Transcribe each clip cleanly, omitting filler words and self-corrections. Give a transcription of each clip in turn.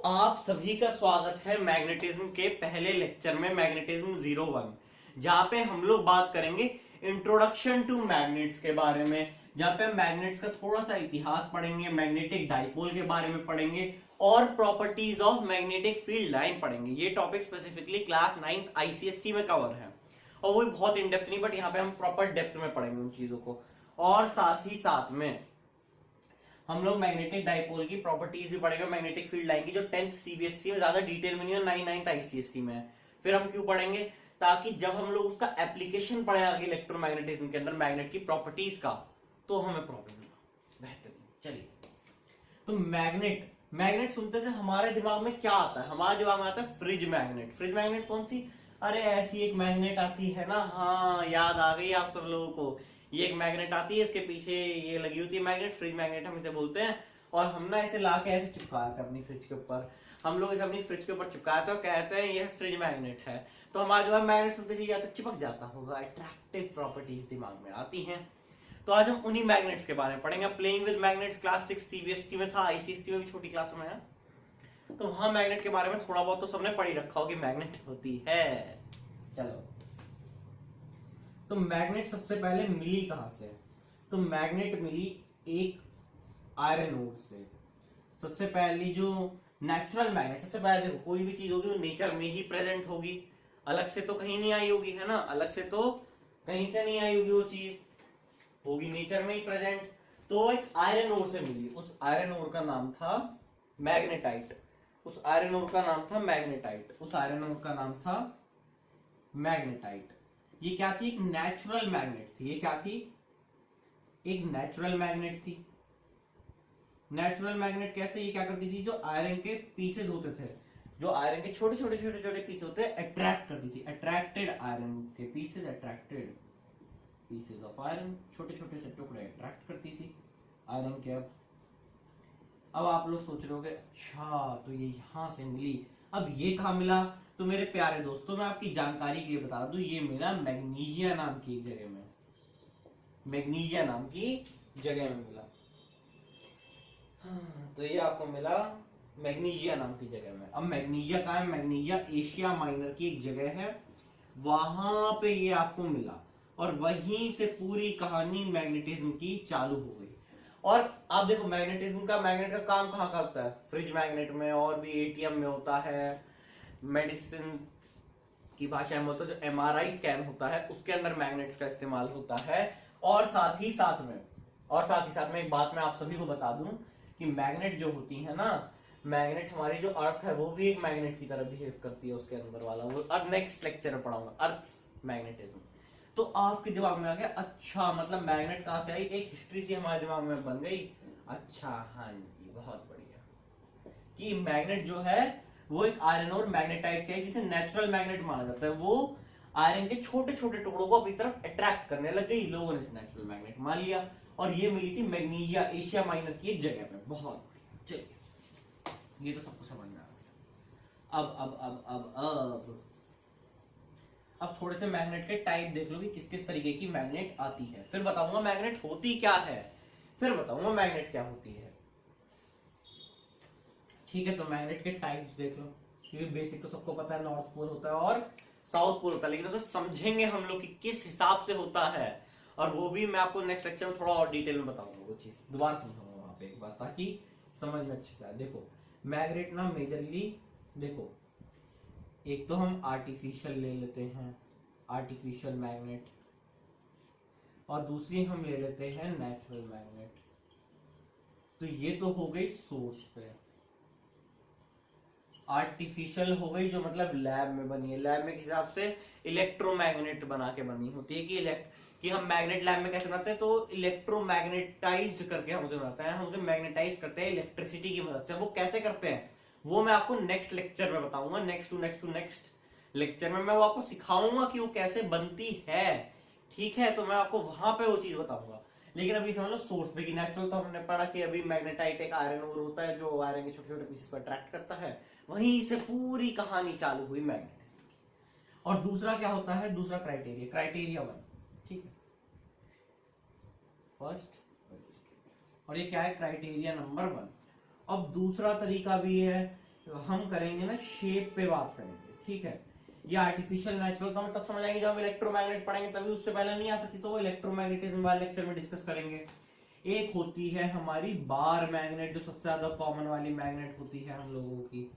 आप सभी का स्वागत है मैग्नेटिज्म के पहले लेक्चर में, मैग्नेटिज्म 01, जहां पे हम लोग बात करेंगे इंट्रोडक्शन टू मैग्नेट्स के बारे में, जहां पे मैग्नेट्स का थोड़ा सा इतिहास पढ़ेंगे, मैग्नेटिक डाइपोल के बारे में पढ़ेंगे और properties of magnetic field line पढ़ेंगे। ये टॉपिक स्पेसिफिकली क्लास 9 आईसीएससी में कवर है और वो बहुत इन डेप्थ नहीं, बट यहाँ पे हम प्रॉपर डेप्थ में पढ़ेंगे उन चीजों को। और साथ ही साथ में हम लोग मैग्नेटिक डाइपोल की प्रॉपर्टीज भी पढ़ेंगे, मैग्नेटिक फील्ड लाइन की, जो 10th सीबीएसई में ज्यादा डिटेल में नहीं है, 9th आईसीएसई में है। फिर हम क्यों पढ़ेंगे? ताकि जब हम लोग उसका एप्लीकेशन पढ़े आगे इलेक्ट्रोमैग्नेटिज्म के अंदर मैग्नेट की प्रॉपर्टीज का, तो हमें प्रॉब्लम ना। बेहतरीन। चलिए, तो मैग्नेट मैग्नेट सुनते से हमारे दिमाग में क्या आता है? हमारे दिमाग में आता है फ्रिज मैग्नेट। फ्रिज मैग्नेट कौन सी? अरे ऐसी एक मैग्नेट आती है ना, हाँ याद आ गई आप सब लोगों को। ये एक मैग्नेट आती है, इसके पीछे ये लगी होती है मैग्नेट, फ्रिज मैग्नेट हम इसे बोलते हैं। और हम ना इसे लाके ऐसे चिपकाते हैं अपनी फ्रिज के ऊपर। हम लोग इसे अपनी फ्रिज के ऊपर चिपकाते हैं और कहते हैं ये फ्रिज मैग्नेट है। तो हमारे दिमाग मैग्नेट सुनते ही तो चिपक जाता होगा, अट्रैक्टिव प्रॉपर्टीज दिमाग में आती हैं। तो आज हम उन्हीं मैग्नेट्स के बारे में पढ़ेंगे। Playing with magnets class 6 CBSE में था, आईसीएसई में भी छोटी क्लासों में है, तो वहां मैग्नेट के बारे में थोड़ा बहुत तो सबने पढ़ी रखा होगा कि मैग्नेट होती है। चलो, तो मैग्नेट सबसे पहले मिली कहां से? तो मैग्नेट मिली एक आयरन ओर से। सबसे पहली जो नेचुरल मैग्नेट, सबसे पहले देखो कोई भी चीज होगी वो नेचर में ही प्रेजेंट होगी, अलग से तो कहीं नहीं आई होगी, है ना। अलग से तो कहीं से नहीं आई होगी, वो चीज होगी नेचर में ही प्रेजेंट। तो एक आयरन ओर से मिली, उस आयरन ओर का नाम था मैग्नेटाइट। उस आयरन ओर का नाम था मैग्नेटाइट। उस आयरन ओर का नाम था मैग्नेटाइट। ये क्या थी? एक नेचुरल मैग्नेट थी। ये क्या थी? एक नेचुरल मैग्नेट थी। नेचुरल मैग्नेट कैसे? ये क्या करती थी? जो आयरन के पीसेस होते थे, जो आयरन के छोटे छोटे छोटे छोटे पीस होते हैं, अट्रैक्ट करती थी। अट्रैक्टेड आयरन के pieces, attracted pieces of iron, छोटे छोटे से टुकड़े अट्रैक्ट करती थी आयरन के। अब आप लोग सोच रहे होंगे, अच्छा तो ये यहां से मिली, अब ये कहां मिला? तो मेरे प्यारे दोस्तों, मैं आपकी जानकारी के लिए बता दूं, ये मिला मैग्नीशिया नाम की एक जगह में। मैग्नीशिया नाम की जगह में मिला। तो ये आपको मिला मैग्नीशिया नाम की जगह में। अब मैग्नीशिया कहाँ है? मैग्नीशिया एशिया माइनर की एक जगह है, वहां पे ये आपको मिला और वहीं से पूरी कहानी मैग्नेटिज्म की चालू हो गई। और आप देखो, मैग्नेटिज्म का, मैग्नेट का काम कहाँ करता है? फ्रिज मैग्नेट में, और भी एटीएम में होता है, मेडिसिन की भाषा में होता है, जो एमआरआई स्कैन होता है उसके अंदर मैग्नेट्स का इस्तेमाल होता है। और साथ ही साथ में एक बात मैं आप सभी को बता दूं कि मैग्नेट जो होती है ना, मैग्नेट हमारी जो अर्थ है वो भी एक मैग्नेट की तरह बिहेव करती है। उसके अंदर वाला वो अब नेक्स्ट लेक्चर में पढ़ाऊंगा, अर्थ मैग्नेटिज्म। तो आपके दिमाग में आ गया, अच्छा मतलब मैग्नेट कहां से आई? एक हिस्ट्री सी हमारे दिमाग में बन गई। अच्छा, हाँ जी, बहुत बढ़िया। कि मैग्नेट जो है वो एक आयरन और मैग्नेटाइट से, जिसे नेचुरल मैग्नेट माना जाता है, वो आयरन के छोटे छोटे टुकड़ों को अपनी तरफ अट्रैक्ट करने लग गई। लोगों ने इसे नेचुरल मैग्नेट मान लिया और ये मिली थी मैग्नीशिया एशिया माइनर की एक जगह पे। बहुत बढ़िया। चलिए, ये तो सबको समझ में आ गया। अब थोड़े से मैग्नेट के टाइप देख लो कि किस किस तरीके की मैग्नेट आती है, फिर बताऊंगा मैग्नेट होती क्या है, फिर बताऊंगा मैग्नेट क्या होती है। ठीक है, तो मैग्नेट के टाइप्स देख लो, क्योंकि बेसिक तो सबको पता है, नॉर्थ पोल होता है और साउथ पोल होता है, लेकिन उसे समझेंगे हम लोग कि किस हिसाब से होता है, और वो भी मैं आपको नेक्स्ट लेक्चर में थोड़ा और डिटेल में बताऊंगा। वो चीज दोबारा समझाऊंगा वहां पे एक बात, ताकि समझ में अच्छे से आए। देखो, मैग्नेट ना मेजरली, देखो एक तो हम आर्टिफिशियल ले लेते हैं, आर्टिफिशियल मैग्नेट, और दूसरी हम ले लेते हैं नेचुरल मैग्नेट। तो ये तो हो गई सोर्स पे। आर्टिफिशियल हो गई जो मतलब लैब में बनी है, लैब में किस हिसाब से? इलेक्ट्रोमैग्नेट बना के बनी होती है कि हम मैग्नेट लैब में कैसे बनाते हैं? तो इलेक्ट्रोमैग्नेटाइज्ड करके हम उसे बनाते हैं, हम उसे मैग्नेटाइज करते हैं इलेक्ट्रिसिटी की मदद से। वो कैसे करते हैं वो मैं आपको नेक्स्ट लेक्चर में बताऊंगा। नेक्स्ट लेक्चर में मैं वो आपको सिखाऊंगा कि वो कैसे बनती है। ठीक है, तो मैं आपको वहां पे वो चीज बताऊंगा। लेकिन अभी समझ लो सोर्स पे, कि नेचुरल तो हमने पढ़ा कि अभी मैग्नेटाइट एक आयरन ओर होता है जो आयरन के छोटे छोटे पीसेस को अट्रैक्ट करता है, वहीं से पूरी कहानी चालू हुई मैग्नेटिज्म की। और दूसरा क्या होता है? दूसरा क्राइटेरिया 1, ठीक है, फर्स्ट, और ये क्या है? Criteria number 1। अब दूसरा तरीका भी है हम करेंगे ना शेप पे बात करेंगे, ठीक है। ये आर्टिफिशियल नेचुरल तो हम तब समझ आएंगे जब हम इलेक्ट्रोमैग्नेट पढ़ेंगे, तभी उससे पहले नहीं आ सकती, तो वो इलेक्ट्रोमैग्नेटिज्म वाले लेक्चर में डिस्कस करेंगे। एक होती है हमारी बार मैग्नेट, जो सबसे ज्यादा कॉमन वाली मैग्नेट होती है हम लोगों की,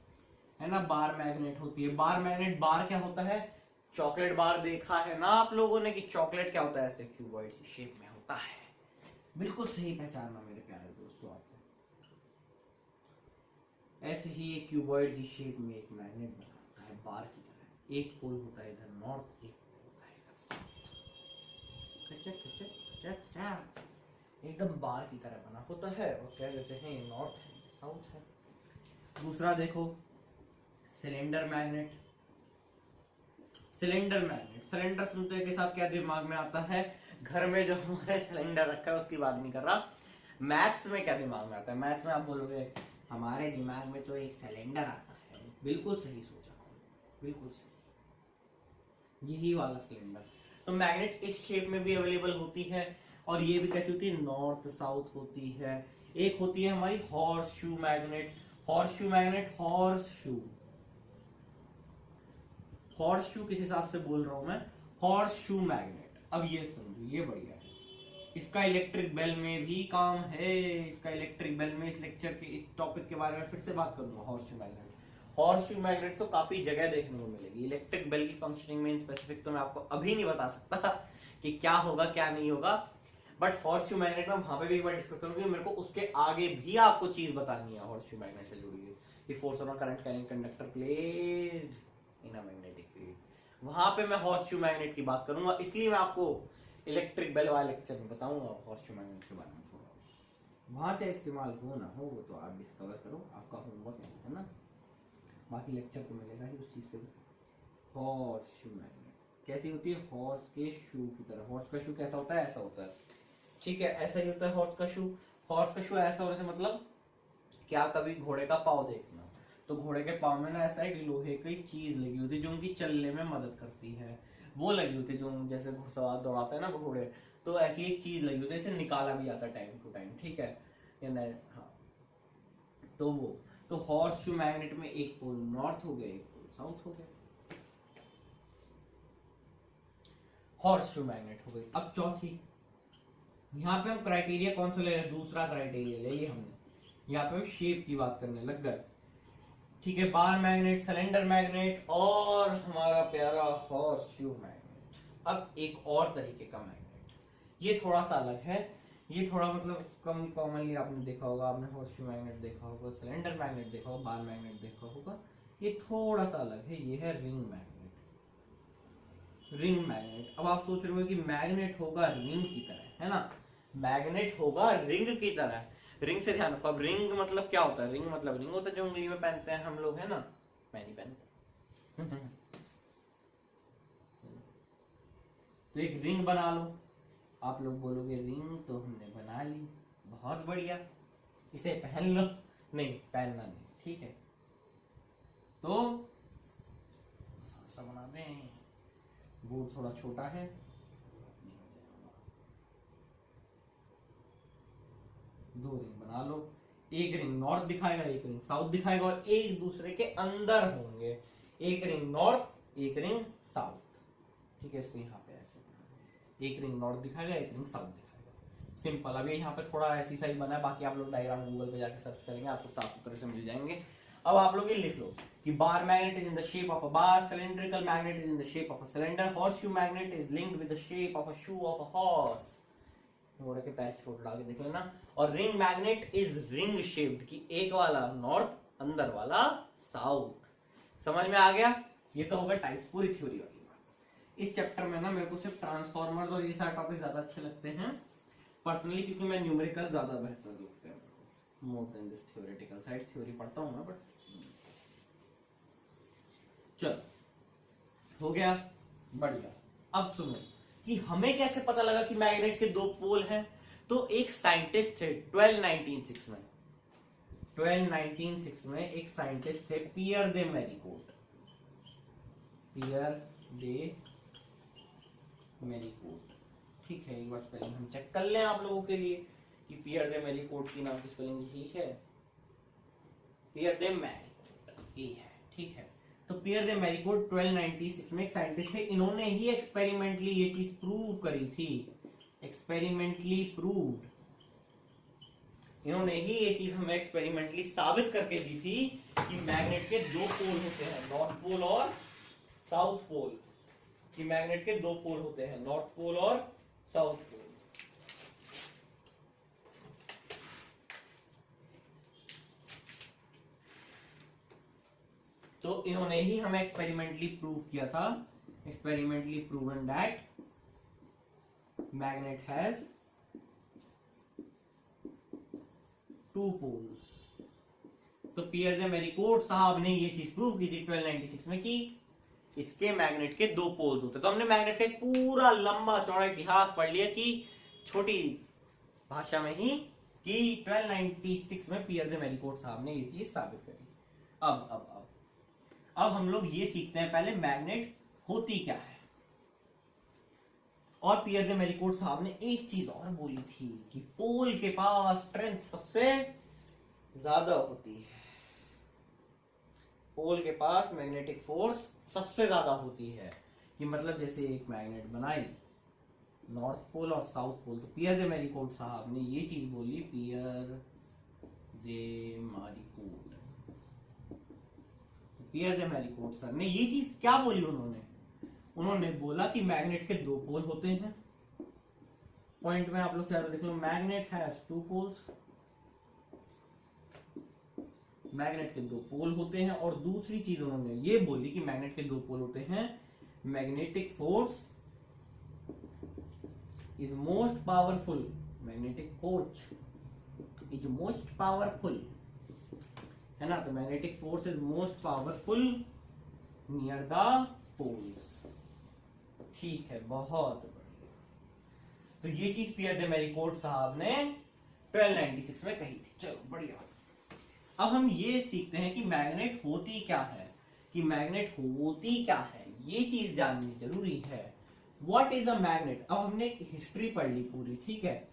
है ना, बार मैग्नेट होती है। बार मैग्नेट, बार क्या होता है, चॉकलेट बार देखा है ना आप लोगों ने कि चॉकलेट क्या होता है, ऐसे क्यूबॉइड सी शेप में होता है। बिल्कुल सही पहचाना मेरे प्यारे दोस्तों आपने। ऐसे ही एक क्यूबॉइड की शेप में एक मैग्नेट बना होता है बार की तरह, एक पोल होता है इधर नॉर्थ, एक पोल होता है इधर साउथ, खचक खचक खचक खचक, एकदम बार की तरह बना होता है, और कह देते हैं ये नॉर्थ है ये साउथ है। दूसरा देखो cylinder magnet. Cylinder magnet, cylinder सुनते के साथ क्या दिमाग में आता है, घर में जो हमारे सिलेंडर रखा है उसकी बात नहीं कर रहा, मैथ्स में क्या दिमाग में आता है, मैथ्स में आप बोलोगे हमारे दिमाग में तो एक सिलेंडर आता है। बिल्कुल सही सोचा, बिल्कुल सही, यही वाला सिलेंडर। तो मैग्नेट इस शेप में भी अवेलेबल होती है, और ये भी कैसी होती है, नॉर्थ साउथ होती है। एक होती है हमारी horse shoe magnet. Horse shoe magnet, horse shoe, horse shoe किस हिसाब से बोल रहा हूं मैं, हॉर्स शू मैग्नेट। अब ये समझो, ये बढ़िया है, इसका इलेक्ट्रिक बेल में भी काम है, इसका इलेक्ट्रिक बेल में इस लेक्चर के इस टॉपिक के बारे में फिर से बात करूंगा। Horse shoe magnet, horse shoe magnet तो काफी जगह देखने को मिलेगी। इलेक्ट्रिक बेल की फंक्शनिंग में इन स्पेसिफिक तो मैं आपको अभी नहीं बता सकता कि क्या होगा क्या नहीं होगा, बट हॉर्स शू मैग्नेट में वहां पे भी एक बार डिस्कस करूंगी। मेरे को उसके आगे भी आपको चीज बतानी है हॉर्स शू मैग्नेट से जुड़ी हुई, force on current carrying conductor placed in a magnetic field, वहां पे मैं हॉर्स शू मैग्नेट की बात करूंगा। इसलिए मैं आपको इलेक्ट्रिक बेल वाले लेक्चर में बताऊंगा हॉर्स शू मैग्नेट के बारे में थोड़ा। वहां चाहे इस्तेमाल हो ना हो वो तो आप डिस्कवर करो, आपका होमवर्क है ना, बाकी लेक्चर तो मिलेगा ही उस चीज पे। हॉर्स शू मैग्नेट कैसी होती है, हॉर्स के शू की तरह। हॉर्स का शू कैसा होता है, ऐसा होता है, ठीक है, ऐसा ही होता है हॉर्स का शू। हॉर्स का शू ऐसा होने से मतलब कि आप कभी घोड़े का पाँव देखना, तो घोड़े के पाँव में ना ऐसा एक लोहे की चीज लगी होती है जो उनकी चलने में मदद करती है, वो लगी होती है, जो जैसे घुड़सवार दौड़ाते हैं ना घोड़े, तो ऐसी एक चीज लगी होती है, इसे निकाला भी आता है टाइम टू टाइम, ठीक है, या नहीं, हाँ, तो वो, तो हॉर्स शू मैग्नेट में एक पोल नॉर्थ हो गया, एक पोल साउथ हो गया, हॉर्स शू मैग्नेट हो गई। अब चौथी, यहाँ पे हम क्राइटेरिया कौन सा ले रहे हैं, दूसरा क्राइटेरिया ले लिया हमने, यहाँ पे हम शेप की बात करने लग गए, ठीक है, बार मैग्नेट, सिलेंडर मैग्नेट, और हमारा प्यारा हॉर्स शू मैग्नेट। अब एक और तरीके का मैग्नेट, ये थोड़ा सा अलग है, ये थोड़ा मतलब कम कॉमनली आपने देखा होगा, आपने हॉर्स शू मैग्नेट देखा होगा, सिलेंडर मैग्नेट देखा होगा, बार मैग्नेट देखा होगा, ये थोड़ा सा अलग है, ये है रिंग मैग्नेट। रिंग मैग्नेट, अब आप सोच रहे हो कि मैग्नेट होगा रिंग की तरह, है ना, मैग्नेट होगा रिंग की तरह, रिंग से ध्यान रखो। अब रिंग मतलब क्या होता है, रिंग मतलब रिंग होता है जो उंगली में पहनते हैं हम लोग, है ना, मैं नहीं पहनता तो एक रिंग बना लो, आप लोग बोलोगे रिंग तो हमने बना ली, बहुत बढ़िया, इसे पहन लो, नहीं पहनना नहीं, ठीक है, तो बना दें, बोर्ड थोड़ा छोटा है, दो रिंग बना लो, एक रिंग नॉर्थ दिखाएगा, एक रिंग साउथ दिखाएगा, और एक दूसरे के अंदर होंगे, एक रिंग नॉर्थ एक रिंग साउथ, ठीक है, इसको यहाँ पे ऐसे, एक रिंग नॉर्थ दिखाएगा, एक रिंग साउथ दिखाएगा, सिंपल। अभी यहाँ पे थोड़ा ऐसी सही बना है, बाकी आप लोग डायग्राम गूगल पे जाके सर्च करेंगे, आपको साफ सुथरे से मिल जाएंगे। अब आप लोग ये लिख लो कि bar magnet is in the shape of a bar, cylindrical magnet is in the shape of a cylinder, horse shoe magnet is linked with the shape of a shoe of a horse, घोड़े के पैर की photo डाल के देख लेना, और ring magnet is ring shaped, की एक वाला नॉर्थ अंदर वाला साउथ। समझ में आ गया, ये तो होगा टाइप पूरी थ्योरी वाली बात। इस चैप्टर में ना मेरे को सिर्फ ट्रांसफॉर्मर्स और ये सारे टॉपिक ज्यादा अच्छे लगते हैं पर्सनली, क्योंकि मैं न्यूमेरिकल ज्यादा बेहतर लगते हैं more than this theoretical side. Theory पढ़ता हूं ना, बट चलो हो गया, बढ़िया। अब सुनो कि हमें कैसे पता लगा कि मैग्नेट के दो पोल हैं, तो एक साइंटिस्ट थे 1296 में, 1296 में एक साइंटिस्ट थे पियर दे मेरीकोट, पियर दे मेरीकोट, ठीक है, एक बार स्पेलिंग हम चेक कर लें आप लोगों के लिए कि पियर दे मेरीकोट की नाम की स्पेलिंग यही है, पियर दे मेरीकोट, ए है, ठीक है। तो पियर दे मैरीगोल्ड 1296 में एक साइंटिस्ट थे, इन्होंने ही एक्सपेरिमेंटली ये चीज प्रूव करी थी, एक्सपेरिमेंटली प्रूव्ड, इन्होंने ही ये चीज हमें एक्सपेरिमेंटली साबित करके दी थी कि मैग्नेट के दो पोल होते हैं, नॉर्थ पोल और साउथ पोल, कि मैग्नेट के दो पोल होते हैं, नॉर्थ पोल और साउथ पोल। तो इन्होंने ही हमें एक्सपेरिमेंटली प्रूव किया था, experimentally proven that magnet has two poles. तो पियर दे मैरीगोल्ड साहब ने ये चीज प्रूव की थी 1296 में कि इसके मैग्नेट के दो पोल्स होते। तो हमने मैग्नेट का एक पूरा लंबा चौड़ा इतिहास पढ़ लिया कि छोटी भाषा में ही कि 1296 में पियर दे मैरीगोल्ड साहब ने ये चीज साबित करी। अब हम लोग ये सीखते हैं पहले मैग्नेट होती क्या है। और पियर दे मैरीगोल्ड साहब ने एक चीज और बोली थी कि पोल के पास स्ट्रेंथ सबसे ज्यादा होती है, पोल के पास मैग्नेटिक फोर्स सबसे ज्यादा होती है। कि मतलब जैसे एक मैग्नेट बनाई नॉर्थ पोल और साउथ पोल, तो पियर दे मैरीगोल्ड साहब ने ये चीज बोली, पियर दे मैरीगोल्ड, पियर दे मैरीगोल्ड सर ने ये चीज क्या बोली, उन्होंने बोला कि मैग्नेट के दो पोल होते हैं। पॉइंट में आप लोग चाहे देख लो, magnet has two poles, magnet के दो पोल होते हैं। और दूसरी चीज उन्होंने ये बोली कि मैग्नेट के दो पोल होते हैं, magnetic force is most powerful, magnetic force is most powerful, है ना। तो magnetic force is most powerful near the poles, ठीक है, बहुत बढ़िया। तो ये चीज पियर दे मैरीगोल्ड साहब ने 1296 में कही थी। चलो बढ़िया। अब हम ये सीखते हैं कि मैग्नेट होती क्या है, कि मैग्नेट होती क्या है, ये चीज जाननी जरूरी है। What is a magnet. अब हमने एक हिस्ट्री पढ़ ली पूरी, ठीक है।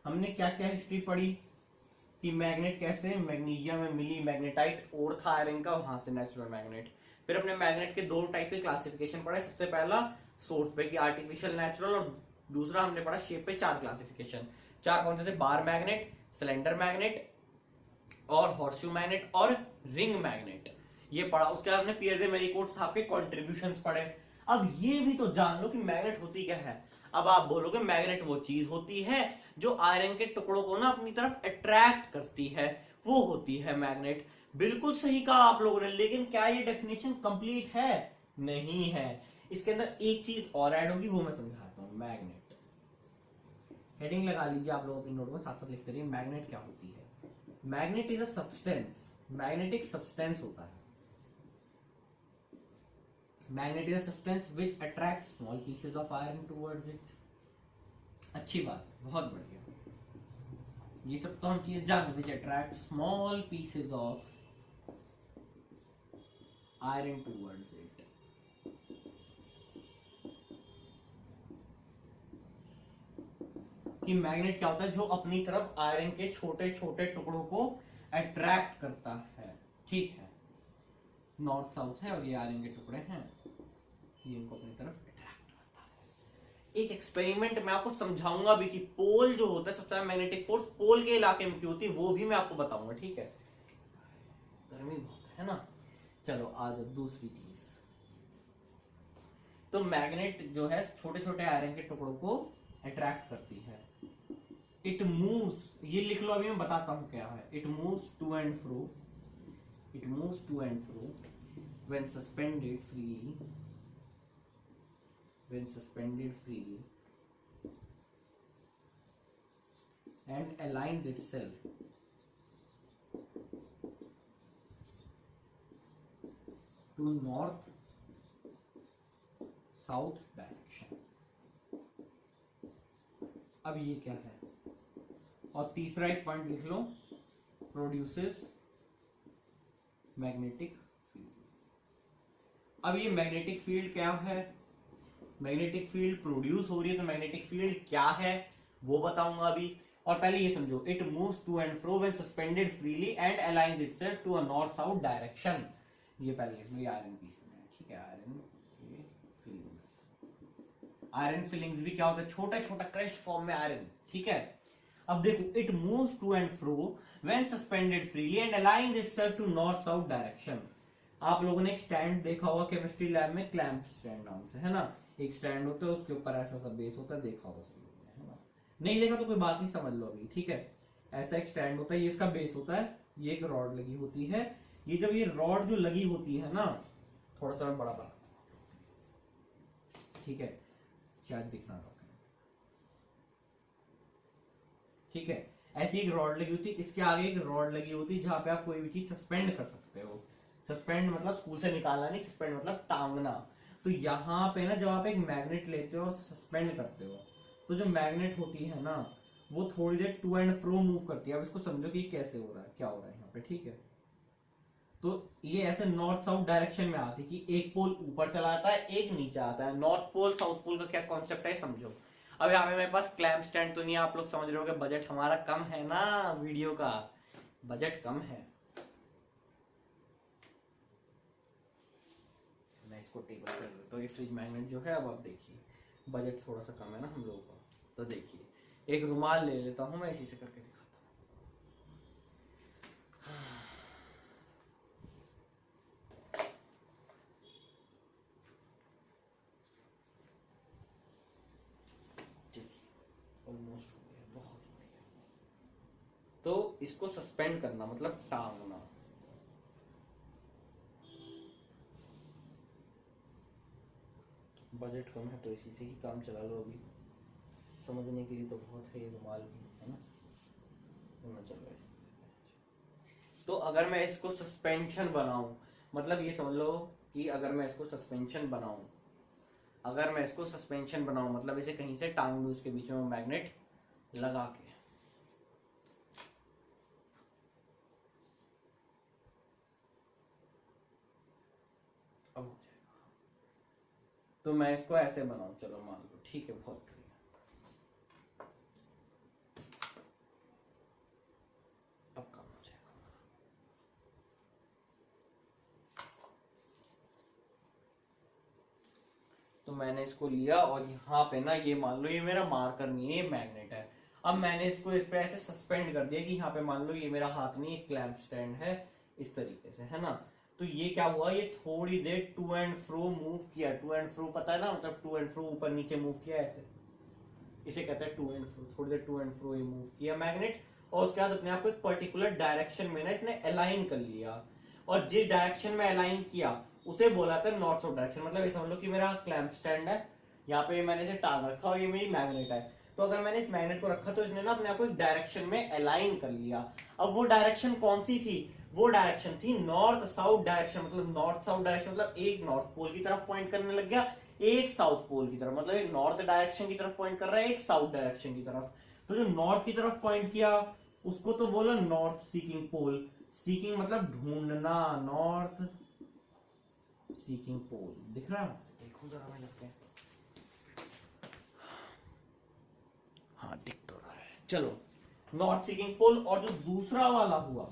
हमने क्या क्या हिस्ट्री पढ़ी कि मैग्नेट कैसे मैग्नीशियम में मिली मैग्नेटाइट और था आयरन का, वहां से नेचुरल मैग्नेट। फिर अपने मैग्नेट के दो टाइप के क्लासिफिकेशन पढ़े, सबसे पहला सोर्स पे की आर्टिफिशियल नेचुरल, और दूसरा हमने पढ़ा शेप पे चार क्लासिफिकेशन। चार कौन से थे, बार मैग्नेट, सिलेंडर मैग्नेट और हॉर्सशू मैग्नेट और रिंग मैग्नेट, ये पढ़ा। उसके बाद हमने पियर दे मैरीगोल्ड साहब के कॉन्ट्रीब्यूशंस पढ़े। अब ये भी तो जान लो कि मैग्नेट होती क्या है। अब आप बोलोगे मैग्नेट वो चीज होती है जो आयरन के टुकड़ों को ना अपनी तरफ अट्रैक्ट करती है, वो होती है मैग्नेट। बिल्कुल सही कहा आप लोगों ने, लेकिन क्या ये डेफिनेशन कंप्लीट है? नहीं है। इसके अंदर एक चीज और ऐड होगी, वो मैं समझाता हूं। मैग्नेट हेडिंग लगा लीजिए आप लोग अपनी नोट में, साथ साथ लिखते रहिए। मैग्नेट क्या होती है? Magnet is a substance, magnetic substance होता है। Magnet is a substance which attract small pieces of iron towards it. अच्छी बात, बहुत बढ़िया। ये सब तो हम चीज जानते, which attract small pieces of iron towards it. कि मैग्नेट क्या होता है, जो अपनी तरफ आयरन के छोटे छोटे टुकड़ों को अट्रैक्ट करता है, ठीक है। नॉर्थ साउथ है और ये आयरन के टुकड़े हैं, ये इनको अपनी तरफ अट्रैक्ट करता है। एक एक्सपेरिमेंट मैं आपको समझाऊंगा भी कि पोल जो होता है, सबसे ज्यादा मैग्नेटिक फोर्स पोल के इलाके में क्यों होती है, वो भी मैं आपको बताऊंगा, ठीक है। गर्मी बहुत है ना। चलो आज दूसरी चीज, तो मैग्नेट जो है छोटे छोटे आयरन के टुकड़ों को अट्रैक्ट करती है। इट मूव्स, ये लिख लो, अभी मैं बताता हूं क्या है। It moves to and fro, it moves to and fro when suspended freely, when suspended freely and aligns itself to north south direction। अब ये क्या है? और तीसरा एक पॉइंट लिख लो, प्रोड्यूसेस मैग्नेटिक फील्ड। अब ये मैग्नेटिक फील्ड क्या है? मैग्नेटिक फील्ड प्रोड्यूस हो रही है, तो मैग्नेटिक फील्ड क्या है वो बताऊंगा अभी। और पहले ये समझो, it moves to and fro when suspended freely and aligns itself to a north south direction. ये पहले लिख लो, ये आयरन पीस में है, ठीक है, आयरन फिलिंग्स। आयरन फिलिंग्स भी क्या होता है, छोटा छोटा क्रश्ड फॉर्म में आयरन, ठीक है। अब देखो, it moves to and fro when suspended freely and aligns itself to north south direction. आप लोगों ने एक स्टैंड देखा होगा केमिस्ट्री लैब में, क्लैंप स्टैंड नाम से, है ना। एक स्टैंड होता है, उसके ऊपर ऐसा सा बेस होता है, देखा होगा सब लोगों ने, है ना। नहीं देखा तो कोई बात नहीं, समझ लो अभी, ठीक है। ऐसा एक स्टैंड होता है, ये इसका बेस होता है, ये एक रॉड लगी होती है। ये जब ये रॉड जो लगी होती है ना, थोड़ा सा बड़ा बड़ा, ठीक है, शायद दिखना रहा, ठीक है। ऐसी एक रॉड लगी होती है, इसके आगे एक रॉड लगी होती है जहां पे आप कोई भी चीज सस्पेंड कर सकते हो। सस्पेंड मतलब स्कूल से निकालना नहीं, सस्पेंड मतलब टांगना। तो यहाँ पे ना जब आप एक मैग्नेट लेते हो और सस्पेंड करते हो, तो जो मैग्नेट होती है ना, वो थोड़ी देर टू एंड फ्रो मूव करती है। अब इसको समझो कि कैसे हो रहा है, क्या हो रहा है यहाँ पे, ठीक है। तो ये ऐसे नॉर्थ साउथ डायरेक्शन में आती है कि एक पोल ऊपर चला जाता है, एक नीचे आता है। नॉर्थ पोल साउथ पोल का क्या कॉन्सेप्ट है समझो। अब यहाँ पे मेरे पास क्लैंप स्टैंड तो नहीं है, आप लोग समझ रहे हो कि बजट हमारा कम है ना, वीडियो का बजट कम है। मैं इसको टेबल कर देता हूँ, ये फ्रिज मैग्नेट जो है। अब आप देखिए, बजट थोड़ा सा कम है ना हम लोगों का, तो देखिए एक रुमाल ले लेता हूँ मैं, इसी से करके दिखाता हूँ। ऑलमोस्ट हो गया, बहुत बढ़िया। तो इसको सस्पेंड करना मतलब टांगना। बजट कम है तो इसी से ही काम चला लो अभी, समझने के लिए तो बहुत है ये रुमाल भी, है ना। चलो ऐसे, तो अगर मैं इसको सस्पेंशन बनाऊं, मतलब ये समझ लो कि अगर मैं इसको सस्पेंशन बनाऊं, अगर मैं इसको सस्पेंशन बनाऊं मतलब इसे कहीं से टांग लूं, इसके बीच में मैग्नेट लगा के, अब हो जाएगा। तो मैं इसको ऐसे बनाऊं, चलो मान लो, ठीक है, बहुत बढ़िया। अब काम हो जाएगा। तो मैंने इसको लिया और यहाँ पे ना, ये मान लो ये मेरा मार्कर नहीं है, ये मैग्नेट है। अब मैंने इसको इस पे ऐसे सस्पेंड कर दिया कि यहाँ पे मान लो ये मेरा हाथ नहीं, एक क्लैंप स्टैंड है, इस तरीके से, है ना। तो ये क्या हुआ, ये थोड़ी देर टू एंड फ्रो मूव किया। टू एंड फ्रो पता है ना, मतलब टू एंड फ्रो, ऊपर नीचे मूव किया ऐसे, इसे कहते हैं टू एंड फ्रो। थोड़ी देर टू एंड फ्रो ये मूव किया मैग्नेट, और उसके बाद अपने आप को एक पर्टिकुलर डायरेक्शन में ना इसने अलाइन कर लिया। और जिस डायरेक्शन में अलाइन किया उसे बोला था नॉर्थ साउथ डायरेक्शन। मतलब ये समझ लो कि मेरा क्लैंप स्टैंड है, यहाँ पे मैंने इसे टांग रखा और ये मेरी मैग्नेट है। तो अगर मैंने इस मैग्नेट को रखा तो इसने ना अपने आप को एक डायरेक्शन में अलाइन कर लिया। अब वो डायरेक्शन कौन सी थी, वो डायरेक्शन थी नॉर्थ साउथ डायरेक्शन। मतलब नॉर्थ साउथ डायरेक्शन मतलब एक नॉर्थ पोल की तरफ पॉइंट करने लग गया, एक साउथ पोल की तरफ, मतलब एक नॉर्थ डायरेक्शन की तरफ पॉइंट कर रहा है, एक साउथ डायरेक्शन की तरफ। तो जो नॉर्थ की तरफ पॉइंट किया उसको तो बोलो नॉर्थ सीकिंग पोल। सीकिंग मतलब ढूंढना, नॉर्थ सीकिंग पोल। दिख रहा है, देखो जरा मैं लिख के, हाँ दिख तो रहा है। चलो, नॉर्थ सीकिंग पोल। और जो दूसरा वाला हुआ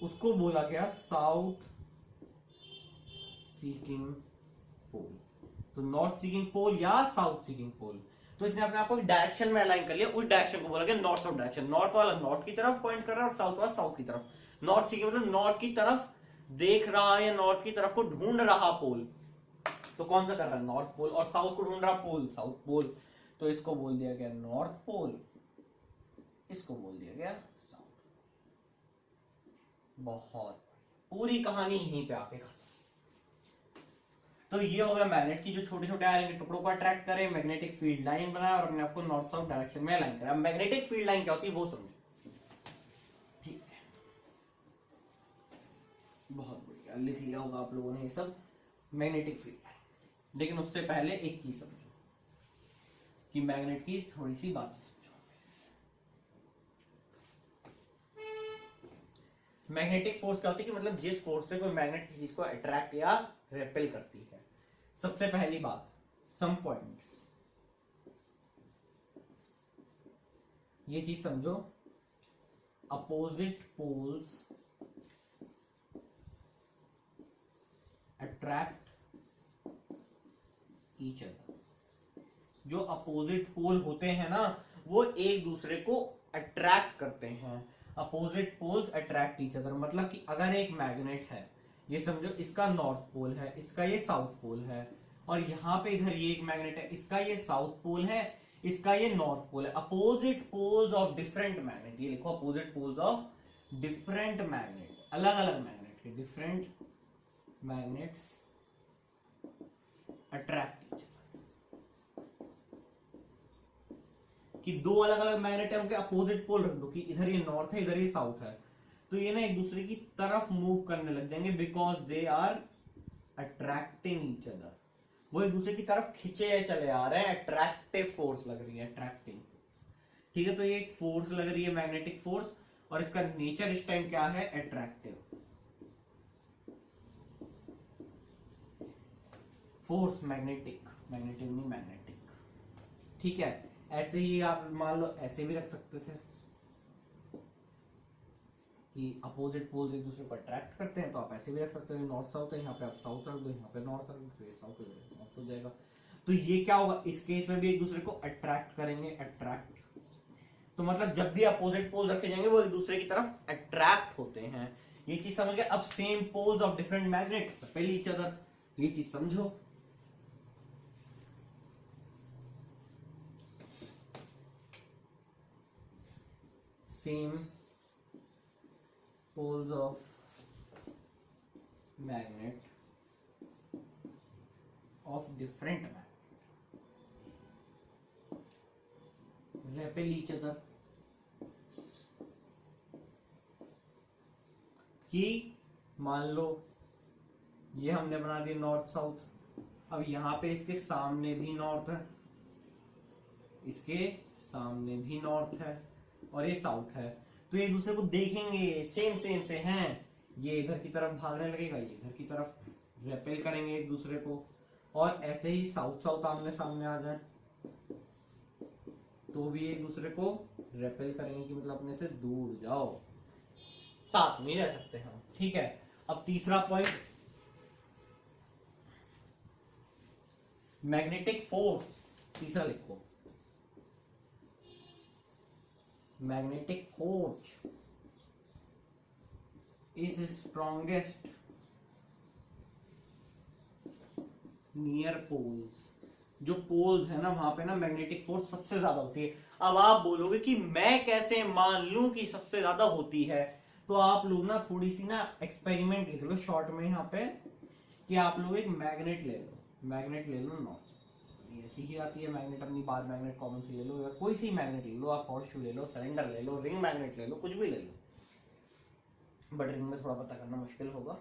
उसको बोला गया साउथ सीकिंग पोल। तो नॉर्थ सीकिंग पोल या साउथ सीकिंग पोल, तो इसने अपने आप को डायरेक्शन में अलाइन कर लिया, उस डायरेक्शन को बोला गया नॉर्थ साउथ डायरेक्शन। नॉर्थ वाला नॉर्थ की तरफ पॉइंट कर रहा है और साउथ वाला साउथ की तरफ। नॉर्थ सीकिंग मतलब नॉर्थ की तरफ देख रहा है या नॉर्थ की तरफ को ढूंढ रहा पोल। तो कौन सा कर रहा है, नॉर्थ पोल। और साउथ को ढूंढ रहा पोल, साउथ पोल। तो इसको बोल दिया गया नॉर्थ पोल, इसको बोल दिया गया साउथ। बहुत पूरी कहानी यहीं पे आके खत्म। तो ये हो गया मैग्नेट की, जो छोटे छोटे आयरन के टुकड़ों को अट्रैक्ट करे, मैग्नेटिक फील्ड लाइन बनाया और अपने आपको नॉर्थ साउथ डायरेक्शन में अलाइन करा। मैग्नेटिक फील्ड लाइन क्या होती है वो समझो, ठीक है। बहुत बढ़िया, लिख लिया होगा आप लोगों ने ये सब, मैग्नेटिक फील्ड लाइन। लेकिन उससे पहले एक चीज समझो कि मैग्नेट की थोड़ी सी बात समझो। मैग्नेटिक फोर्स क्या होती है कि मतलब जिस फोर्स से कोई मैग्नेट किसी चीज को अट्रैक्ट या रेपेल करती है। सबसे पहली बात, सम पॉइंट्स, ये चीज समझो, opposite poles attract each other. जो अपोजिट पोल होते हैं ना वो एक दूसरे को अट्रैक्ट करते हैं। Opposite poles attract each other मतलब कि अगर एक मैग्नेट है, ये समझो इसका नॉर्थ पोल है, इसका ये साउथ पोल है, और यहाँ पे इधर ये एक मैग्नेट है, इसका ये साउथ पोल है, इसका ये नॉर्थ पोल है। Opposite poles of different magnet, ये लिखो opposite poles of different magnet, अलग अलग मैग्नेट के different magnets attract each other. कि दो अलग अलग मैग्नेट है, उनके अपोजिट पोल रख दो कि इधर ये नॉर्थ है, इधर ये साउथ है, तो ये ना एक दूसरे की तरफ मूव करने लग जाएंगे because they are attracting each other. वो एक दूसरे की तरफ खिंचे चले आ रहे हैं, अट्रैक्टिव फोर्स लग रही है, अट्रैक्टिंग फोर्स। ठीक है, तो ये एक फोर्स लग रही है, मैग्नेटिक फोर्स, और इसका नेचर इस टाइम क्या है, अट्रैक्टिव फोर्स। मैग्नेटिक, मैग्नेटिक नहीं मैग्नेटिक। ठीक है, ऐसे ही आप मान लो ऐसे भी रख सकते थे कि अपोजिट पोल्स एक दूसरे को अट्रैक्ट करते हैं, तो आप ऐसे भी रख सकते हो, नॉर्थ साउथ है, यहाँ पे आप साउथ रख दो, यहाँ पे नॉर्थ रख दो, साउथ नॉर्थ हो जाएगा। तो ये क्या होगा, इस केस में भी एक दूसरे को अट्रैक्ट करेंगे, अट्रैक्ट। तो मतलब जब भी अपोजिट पोल्स रखे जाएंगे वो एक दूसरे की तरफ अट्रैक्ट होते हैं। ये चीज समझ गए। अब same poles of different magnet repel each other, ये चीज समझो। Same poles of magnet of different magnet repel each other। कि मान लो ये हमने बना दिया नॉर्थ साउथ, अब यहां पे इसके सामने भी नॉर्थ है, इसके सामने भी नॉर्थ है, और ये साउथ है, तो एक दूसरे को देखेंगे सेम सेम से हैं, ये इधर की तरफ भागने लगेगा, ये इधर की तरफ रेपेल करेंगे एक दूसरे को, और ऐसे ही साउथ साउथ आमने सामने आ जाए तो भी एक दूसरे को रेपेल करेंगे कि मतलब अपने से दूर जाओ, साथ में रह सकते हैं। ठीक है, अब तीसरा पॉइंट, मैग्नेटिक फोर्स। तीसरा लिखो, magnetic force is strongest near poles। जो पोल्स है ना वहां पे ना मैग्नेटिक फोर्स सबसे ज्यादा होती है। अब आप बोलोगे कि मैं कैसे मान लूं कि सबसे ज्यादा होती है, तो आप लोग ना थोड़ी सी ना एक्सपेरिमेंट लिख लो शॉर्ट में यहाँ पे, कि आप लोग एक मैग्नेट ले लो, मैग्नेट ले लो नॉर्थ, ऐसी ही आती है मैग्नेट, अपनी बार मैग्नेट कॉमन से ले लो, या कोई सी मैग्नेट ले लो, आप हॉर्स शू ले लो, सिलेंडर ले लो, रिंग मैग्नेट ले लो, कुछ भी ले लो, बट रिंग में थोड़ा पता करना मुश्किल होगा।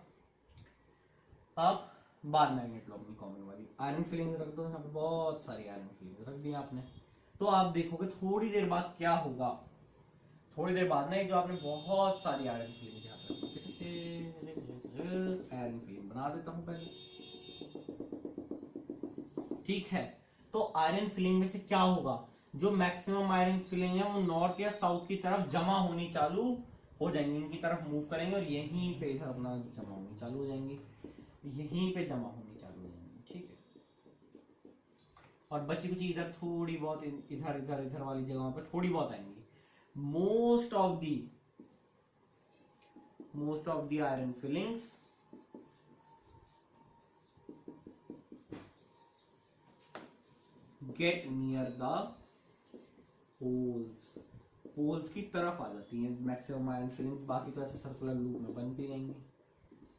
आप बार मैग्नेट लो अपनी कॉमन वाली, आयरन फिलिंग्स रख दो, यहाँ पे बहुत सारी आयरन फिलिंग्स रख दी आपने, तो आप देखोगे थोड़ी देर बाद क्या होगा, थोड़ी देर बाद ना जो आपने बहुत सारी आयरन फिलिंग यहाँ पे आयरन फिलिंग बना देता हूँ पहले। ठीक है, तो आयरन फिलिंग में से क्या होगा, जो मैक्सिमम आयरन फिलिंग है वो नॉर्थ या साउथ की तरफ जमा होनी चालू हो जाएंगी, इनकी तरफ मूव करेंगे और यहीं पे इधर अपना जमा होनी चालू हो जाएंगी, यहीं पे जमा होनी चालू हो जाएंगी। ठीक है, और बची कुछ इधर थोड़ी बहुत इधर इधर इधर वाली जगहों पे थोड़ी बहुत आएंगी। Most of the iron filings get near the poles की तरफ आ जाती हैं मैक्सिमम आयरन फिलिंग्स। बाकी तो ऐसे सर्कुलर लूप में बनती रहेंगी,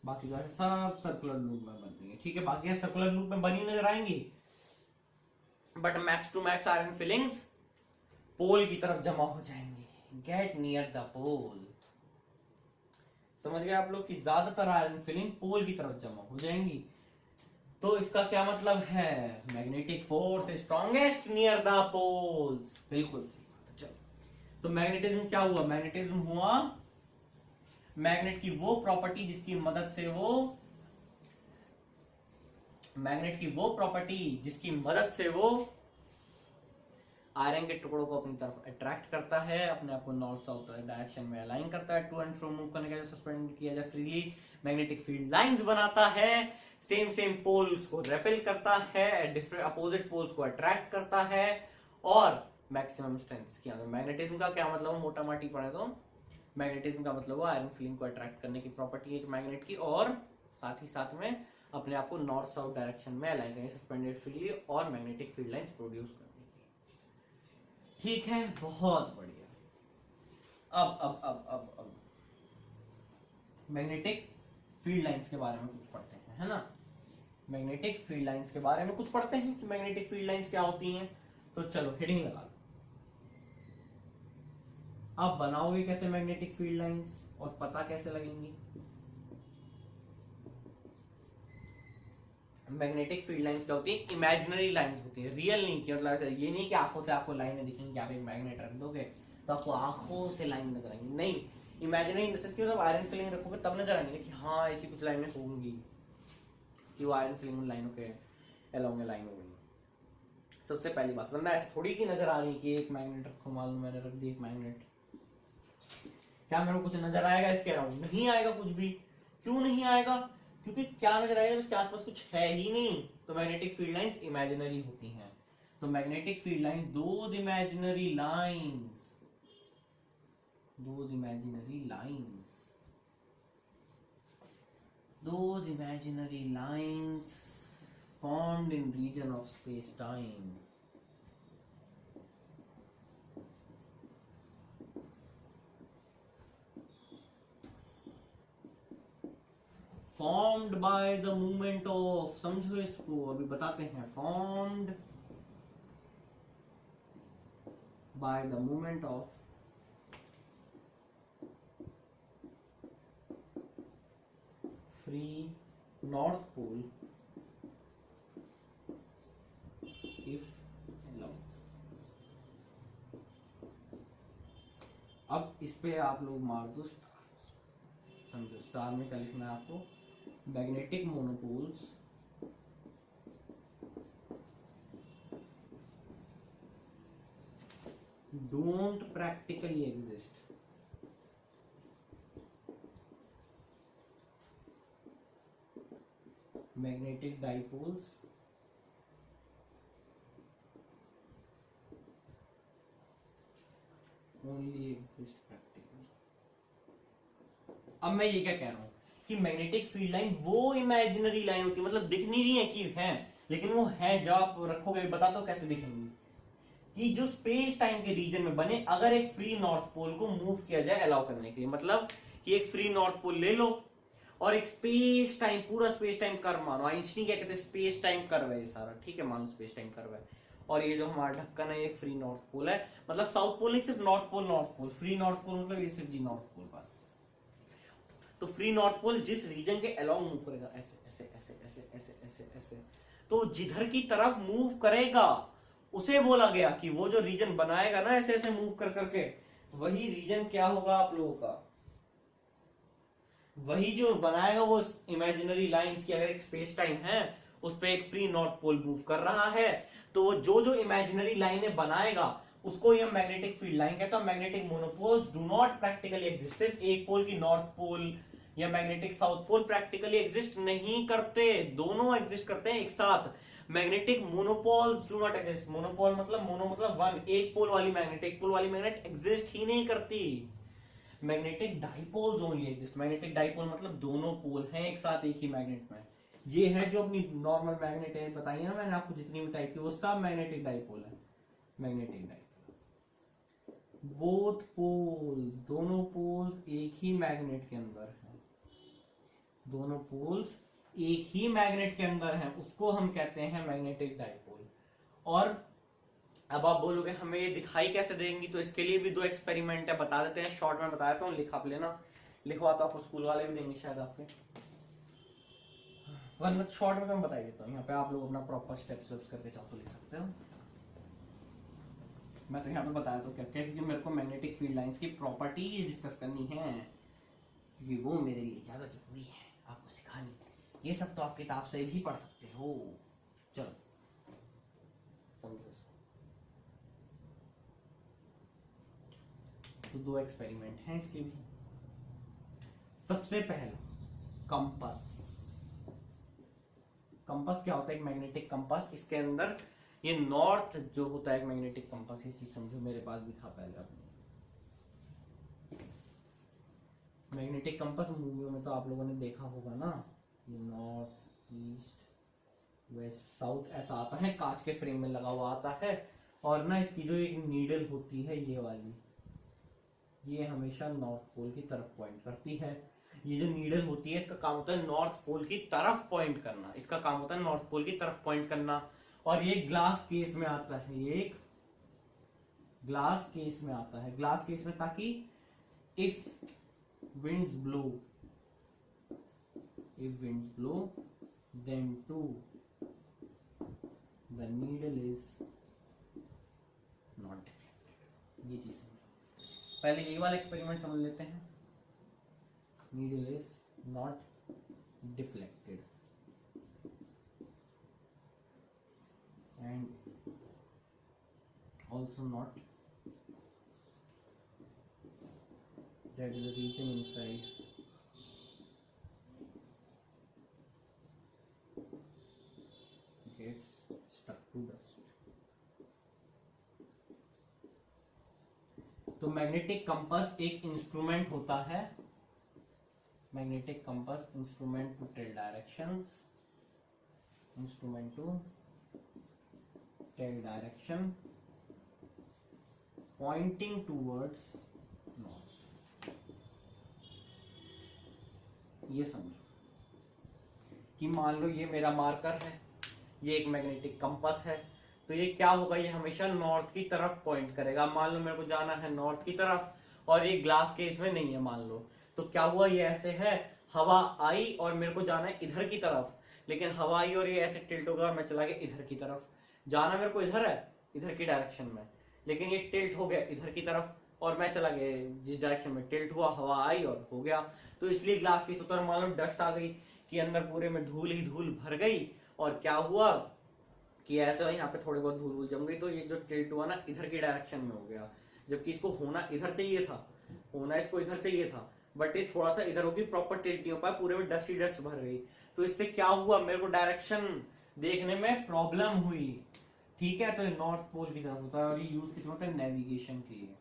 बाकी तो ऐसे सब सर्कुलर लूप में बनती है। ठीक है, बाकी सर्कुलर लूप में बनी नजर आएंगी, but max to max iron filings pole की तरफ जमा हो जाएंगी। गेट नियर द पोल, समझ गए आप लोग कि ज्यादातर आयरन फिलिंग पोल की तरफ जमा हो जाएंगी। तो इसका क्या मतलब है, magnetic force strongest near the poles. बिल्कुल सही बात है। चलो, तो मैग्नेटिज्म क्या हुआ, मैग्नेटिज्म हुआ मैग्नेट की वो प्रॉपर्टी जिसकी मदद से वो आयरन के टुकड़ों को अपनी तरफ अट्रैक्ट करता है, अपने आप को नॉर्थ साउथ डायरेक्शन में अलाइन करता है, टू एंड फ्रो मूव करने का, सस्पेंड किया जाए फ्रीली, मैग्नेटिक फील्ड लाइंस बनाता है, सेम पोल्स को रेपेल करता है, डिफरेंट अपोजिट पोल्स को अट्रैक्ट करता है, और मैक्सिमम स्ट्रेंथ के अंदर। मैग्नेटिज्म का क्या मतलब, मोटा माटी पढ़े तो मैग्नेटिज्म का मतलब आयरन फील्ड को अट्रैक्ट करने की प्रॉपर्टी है एक मैग्नेट की, और साथ ही साथ में अपने आप को नॉर्थ साउथ डायरेक्शन में अलाइन करके सस्पेंडेड फ्रीली और मैग्नेटिक फील्ड लाइंस प्रोड्यूस करने की। ठीक है, बहुत बढ़िया। अब मैग्नेटिक फील्ड लाइंस के बारे में कुछ पढ़ते हैं, है ना। मैग्नेटिक फील्ड लाइंस के बारे में कुछ पढ़ते हैं कि मैग्नेटिक फील्ड लाइंस क्या होती हैं। तो चलो हेडिंग लगा लो। आप बनाओगे कैसे मैग्नेटिक फील्ड लाइंस और पता कैसे लगेंगी। मैग्नेटिक फील्ड लाइंस क्या होती है, इमेजिनरी लाइंस होती है, रियल नहीं कि मतलब ऐसे ये नहीं कि आंखों से आपको लाइनें दिखेंगी, आप एक मैग्नेट रख दोगे तो आपको आंखों से लाइन नजर आएंगी, नहीं। इमेजिनरी इन द सेंस कि मतलब आयरन फिलिंग रखोगे तब नजर आएंगे कि हाँ ऐसी कुछ लाइनें होंगी, कि वो आयरन फिलिंग लाइनों के अलोंग लाइन हो गई। सबसे पहली बात, वरना ऐसे थोड़ी की नजर आ रही कि एक मैग्नेट रखो, मान लो मैंने रख दी एक मैग्नेट, क्या मेरे को कुछ नजर आएगा इसके अराउंड? नहीं आएगा कुछ भी। क्यों नहीं आएगा? क्योंकि क्या नजर आएगा, इसके आसपास कुछ है ही नहीं। तो मैग्नेटिक फील्ड लाइंस इमेजिनरी होती हैं। तो magnetic field lines those imaginary lines formed in region of space time formed by the movement of, समझो इसको, अभी बताते हैं। formed by the movement of free north pole if allowed। अब इस पे आप लोग मार दो स्टार। समझो स्टार में क्या लिखना है आपको, magnetic monopoles don't practically exist magnetic dipoles only exist practically। अब मैं ये क्या कह रहा हूं कि मैग्नेटिक फील्ड लाइन वो इमेजिनरी लाइन होती है, मतलब दिख नहीं रही है कि है, लेकिन वो है। जब आप रखोगे, बताता हूं कैसे दिखेंगी, कि जो स्पेस टाइम के रीजन में बने, अगर एक फ्री नॉर्थ पोल को मूव किया जाए अलाउ करने के लिए, मतलब कि एक फ्री नॉर्थ पोल ले लो और एक स्पेस टाइम, पूरा स्पेस टाइम कर्व मानो। आइंस्टीन क्या कहते हैं, स्पेस टाइम कर्व है ये सारा, ठीक है, मानो स्पेस टाइम कर्व है। और ये जो हमारा ढक्कन है, ये फ्री नॉर्थ पोल है, मतलब साउथ पोल नहीं, सिर्फ north pole. Free north pole मतलब ये सिर्फ जी नॉर्थ पोल बस। तो फ्री नॉर्थ पोल जिस रीजन के अलोंग मूव करेगा, ऐसे ऐसे ऐसे ऐसे ऐसे ऐसे ऐसे, तो जिधर की तरफ मूव करेगा उसे बोला गया कि वो जो रीजन बनाएगा ना ऐसे ऐसे मूव कर करके, वही रीजन क्या होगा आप लोगों का, वही जो बनाएगा वो इमेजिनरी लाइंस की। अगर एक स्पेस टाइम है उस पे एक फ्री नॉर्थ पोल मूव कर रहा है, तो वो जो जो इमेजिनरी लाइनें बनाएगा उसको ये मैग्नेटिक फील्ड लाइन कहता है। Magnetic monopoles do not practically exist. एक पोल की नॉर्थ पोल या magnetic south pole practically exist नहीं करते, दोनों एग्जिस्ट करते हैं एक साथ। Magnetic monopoles do not exist. Monopole मतलब, मोनो मतलब वन, एक पोल वाली मैग्नेट, एक पोल वाली मैग्नेट एग्जिस्ट ही नहीं करती। Magnetic dipoles only exist. Magnetic dipole मतलब दोनों पोल हैं एक साथ एक ही मैग्नेट में। ये है जो अपनी नॉर्मल मैग्नेट है, बताइए ना मैंने आपको, जितनी भी टाइप की, वो सब मैग्नेटिक डाइपोल है। मैग्नेटिक डाइपोल, बोथ पोल्स, दोनों पोल्स एक ही मैग्नेट के अंदर है, दोनों पोल्स एक ही मैग्नेट के अंदर हैं, उसको हम कहते हैं मैग्नेटिक डाइपोल। और अब आप बोलोगे हमें ये दिखाई कैसे देंगी, तो इसके लिए भी दो एक्सपेरिमेंट है, बता देते हैं, शॉर्ट में बता देता हूँ, लिखा लेना, लिखवा तो आपको स्कूल वाले भी देंगे शायद आपके, वरना शॉर्ट में मैं बता देता हूँ। यहाँ पे आप लोग अपना प्रॉपर स्टेप्स करके चाहो तो लिख सकते हो। मैं तो यहाँ पे बताया तो क्या क्या, क्योंकि मेरे को मैग्नेटिक फील्ड लाइंस की प्रॉपर्टीज डिस्कस करनी है, क्योंकि वो मेरे लिए ज्यादा जरूरी है आपको सिखानी। ये सब तो आप किताब से भी पढ़ सकते हो। चलो समझो इसको। तो दो एक्सपेरिमेंट हैं इसके भी। सबसे पहला कंपास। कंपास क्या होता है? एक मैग्नेटिक कंपास, इसके अंदर ये नॉर्थ जो होता है एक मैग्नेटिक कंपास, ये चीज समझो, मेरे पास भी था पहले अपने मैग्नेटिक कंपास, मूवियों में तो आप लोगों ने देखा होगा ना, ये नॉर्थ ईस्ट वेस्ट साउथ ऐसा आता है, कांच के फ्रेम में लगा हुआ आता है, और ना इसकी जो एक नीडल होती है ये वाली, ये हमेशा नॉर्थ पोल की तरफ पॉइंट करती है। ये जो नीडल होती है इसका काम होता है नॉर्थ पोल की तरफ पॉइंट करना, इसका काम होता है नॉर्थ पोल की तरफ पॉइंट करना। और ये ग्लास केस में आता है, ये एक ग्लास केस में आता है, ग्लास केस में, ताकि if winds blow then too the needle is not deflected। ये चीज समझो, पहले ये वाला एक्सपेरिमेंट समझ लेते हैं। needle is not deflected and also not that is the region inside gets stuck to dust। तो मैग्नेटिक कंपास एक इंस्ट्रूमेंट होता है, magnetic compass instrument to tell directions, instrument to tell direction pointing towards north. ये समझो कि मान लो ये मेरा मार्कर है, ये एक मैग्नेटिक कंपास है, तो ये क्या होगा, ये हमेशा नॉर्थ की तरफ पॉइंट करेगा। मान लो मेरे को जाना है नॉर्थ की तरफ, और ये ग्लास के इसमें नहीं है मान लो, तो क्या हुआ, ये ऐसे है, हवा आई और मेरे को जाना है इधर की तरफ, लेकिन हवा आई और ये ऐसे टिल्ट होगा और मैं चला गया इधर की तरफ। जाना मेरे को इधर है, इधर की डायरेक्शन में, लेकिन ये टिल्ट हो गया इधर की तरफ और मैं चला गया जिस डायरेक्शन में टिल्ट हुआ, हवा आई और हो गया। तो इसलिए ग्लास की सतह मान लो डस्ट आ गई कि अंदर पूरे में धूल ही धूल भर गई, और क्या हुआ कि ऐसे यहाँ पे थोड़ी बहुत धूल भूल जम गई, तो ये जो टिल्ट हुआ ना इधर की डायरेक्शन में हो गया, जबकि इसको होना इधर चाहिए था, होना इसको इधर चाहिए था, बट ये थोड़ा सा इधर होगी, प्रॉपर टिल्ट नहीं हो पाया, पूरे में डस्ट ही डस्ट भर गई। तो इससे क्या हुआ, मेरे को डायरेक्शन देखने में प्रॉब्लम हुई। ठीक है, तो ये नॉर्थ पोल की तरफ होता है, और ये यूज किस होता है, नेविगेशन के लिए,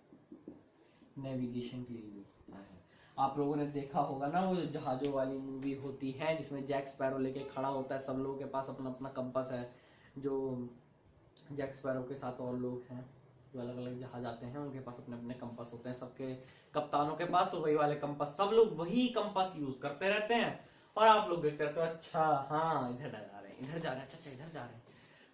नेविगेशन के लिए यूज होता है। आप लोगों ने देखा होगा ना वो जहाजों वाली मूवी होती है जिसमें जैक स्पैरो लेके खड़ा होता है, सब लोगों के पास अपना अपना कंपास है, जो जैक स्पैरो के साथ और लोग हैं जो अलग अलग जहाज आते हैं उनके पास अपने अपने कंपास होते हैं, सबके कप्तानों के पास तो वही वाले कंपास, सब लोग वही कंपास यूज करते रहते हैं, और आप लोग देखते रहते हो, अच्छा हाँ इधर जा रहे हैं, इधर जा रहे हैं, अच्छा इधर जा रहे हैं।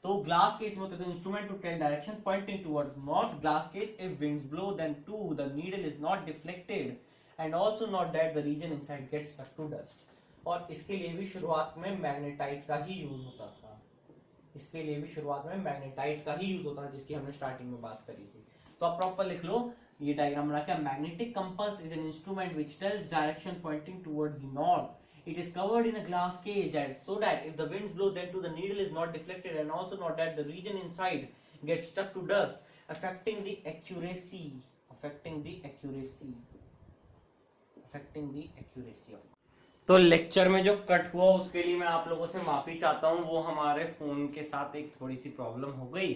तो ग्लास केस में होते हैं instrument to tell direction pointing towards north, glass case if winds blow then to the needle is not deflected and also not that the region inside gets stuck to dust. और इसके लिए भी शुरुआत में magnetite का ही use होता था, इसके लिए भी शुरुआत में मैग्नेटाइट का ही यूज होता था, जिसकी हमने स्टार्टिंग में बात करी थी। तो आप प्रॉपर लिख लो, ये डायग्राम बना के, magnetic compass is an instrument which tells direction pointing towards the north. It is covered in a glass cage that so that if the winds blow then to the needle is not deflected and also not that the region inside gets stuck to dust, affecting the accuracy of। तो lecture में जो cut हुआ उसके लिए मैं आप लोगों से माफी चाहता हूँ, वो हमारे फोन के साथ एक थोड़ी सी प्रॉब्लम हो गई।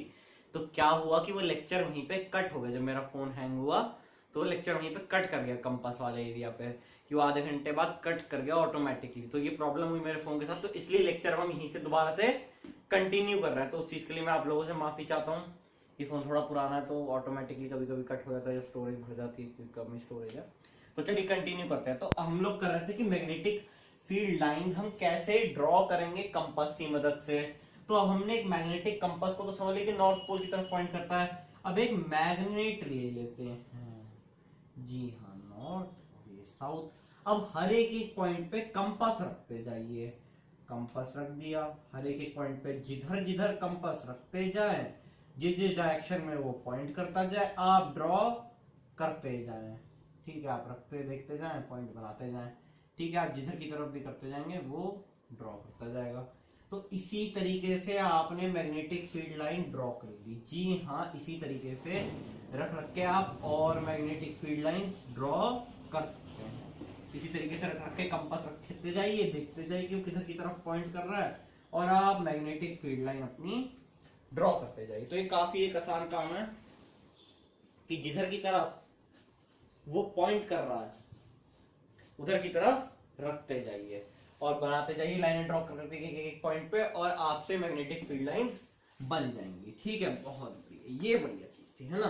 तो क्या हुआ कि वो लेक्चर वहीं पे कट हो गया, जब मेरा फोन हैंग हुआ तो लेक्चर वहीं पे कट कर गया कंपास वाले एरिया पे, कि वो आधे घंटे बाद कट कर गया ऑटोमेटिकली। तो ये प्रॉब्लम हुई मेरे फोन के साथ, तो इसलिए लेक्चर हम यहीं से दोबारा से कंटिन्यू कर रहे हैं। तो उस चीज के लिए मैं आप लोगों से माफी चाहता हूँ। ये फोन थोड़ा पुराना है तो ऑटोमेटिकली कभी कभी कट हो जाता है जब स्टोरेज भर जाती है, कम स्टोरेज है। तो चलिए कंटिन्यू करते हैं। तो हम लोग कर रहे थे कि मैग्नेटिक फील्ड लाइंस हम कैसे ड्रॉ करेंगे कंपास की मदद से। तो अब हमने एक मैग्नेटिक कंपास को तो समझ लिया कि नॉर्थ पोल की तरफ पॉइंट करता है। अब एक मैग्नेट ले लेते हैं, जी हाँ, नॉर्थ और साउथ। अब हर एक पॉइंट पे कंपास रखते जाइए, कंपास रख दिया, हर एक पॉइंट पे जिधर जिधर कंपास रखते जाए, जिस जिस डायरेक्शन में वो पॉइंट करता जाए, आप ड्रॉ करते जाएं। ठीक है, आप रखते देखते जाएं, पॉइंट बनाते जाएं। ठीक है, आप जिधर की तरफ भी करते जाएंगे वो ड्रॉ करता जाएगा। तो इसी तरीके से आपने मैग्नेटिक फील्ड लाइन ड्रॉ कर ली। जी हाँ, इसी तरीके से रख रख के आप और मैग्नेटिक फील्ड लाइंस ड्रॉ कर सकते हैं। इसी तरीके से रख रख के कंपास रखते जाइए, देखते जाइए कि वो किधर की तरफ पॉइंट कर रहा है, और आप मैग्नेटिक फील्ड लाइन अपनी ड्रॉ करते जाइए। तो ये काफी एक आसान काम है कि जिधर की तरफ वो पॉइंट कर रहा है उधर की तरफ रखते जाइए और बनाते जाइए लाइनें ड्रॉ करके एक पॉइंट पे, और आपसे मैग्नेटिक फील्ड लाइंस बन जाएंगी। ठीक है, बहुत बढ़िया, ये बढ़िया चीज थी, है ना।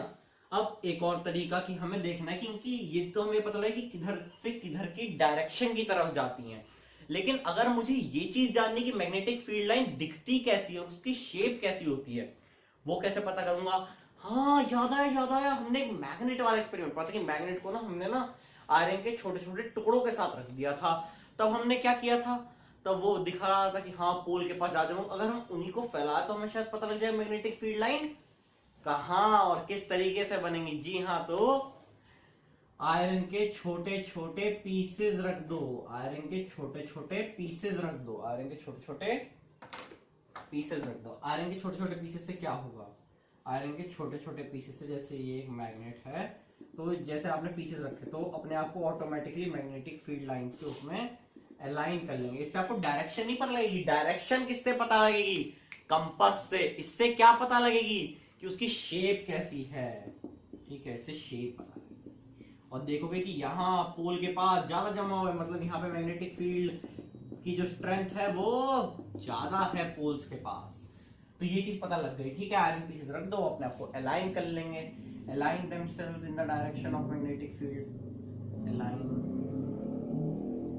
अब एक और तरीका कि हमें देखना है कि ये तो हमें पता लगा कि किधर से किधर की डायरेक्शन की तरफ जाती हैं, लेकिन अगर मुझे ये चीज जाननी कि मैग्नेटिक फील्ड लाइन दिखती कैसी है, उसकी शेप कैसी होती है, वो कैसे पता करूंगा। हाँ, याद आया, हमने एक मैग्नेट वाला एक्सपेरिमेंट पढ़ा था कि मैग्नेट को ना हमने ना आयरन के छोटे छोटे टुकड़ों के साथ रख दिया था। तब हमने क्या किया था, तब वो दिखा रहा था कि हाँ पोल के पास जा जाऊं, अगर हम उन्हीं को फैलाए तो हमें शायद पता लग जाए मैग्नेटिक फील्ड लाइन कहाँ और किस तरीके से बनेंगी। जी हाँ, तो आयरन के छोटे छोटे पीसेस रख दो, आयरन के छोटे छोटे पीसेस रख दो, आयरन के छोटे छोटे पीसेस रख दो। आयरन के छोटे छोटे पीसेस से क्या होगा, आयरन के छोटे छोटे पीसेस से, जैसे ये एक मैग्नेट है, तो जैसे आपने पीसेस रखे तो अपने आप को ऑटोमेटिकली मैग्नेटिक फील्ड लाइंस के उसमें अलाइन कर लेंगे। इससे आपको डायरेक्शन नहीं पता लगेगी। डायरेक्शन किससे पता लगेगी, कंपास से। इससे क्या पता लगेगी कि उसकी शेप कैसी है। ठीक है, इससे शेप पता लगेगी और देखोगे कि यहाँ पोल के पास ज्यादा जमा हुआ है, मतलब यहाँ पे मैग्नेटिक फील्ड की जो स्ट्रेंथ है वो ज्यादा है पोल्स के पास। तो ये चीज पता लग गई। ठीक है, आयरन पीसेस रख दो, अपने आप को अलाइन कर लेंगे। Align themselves in the direction of magnetic field, align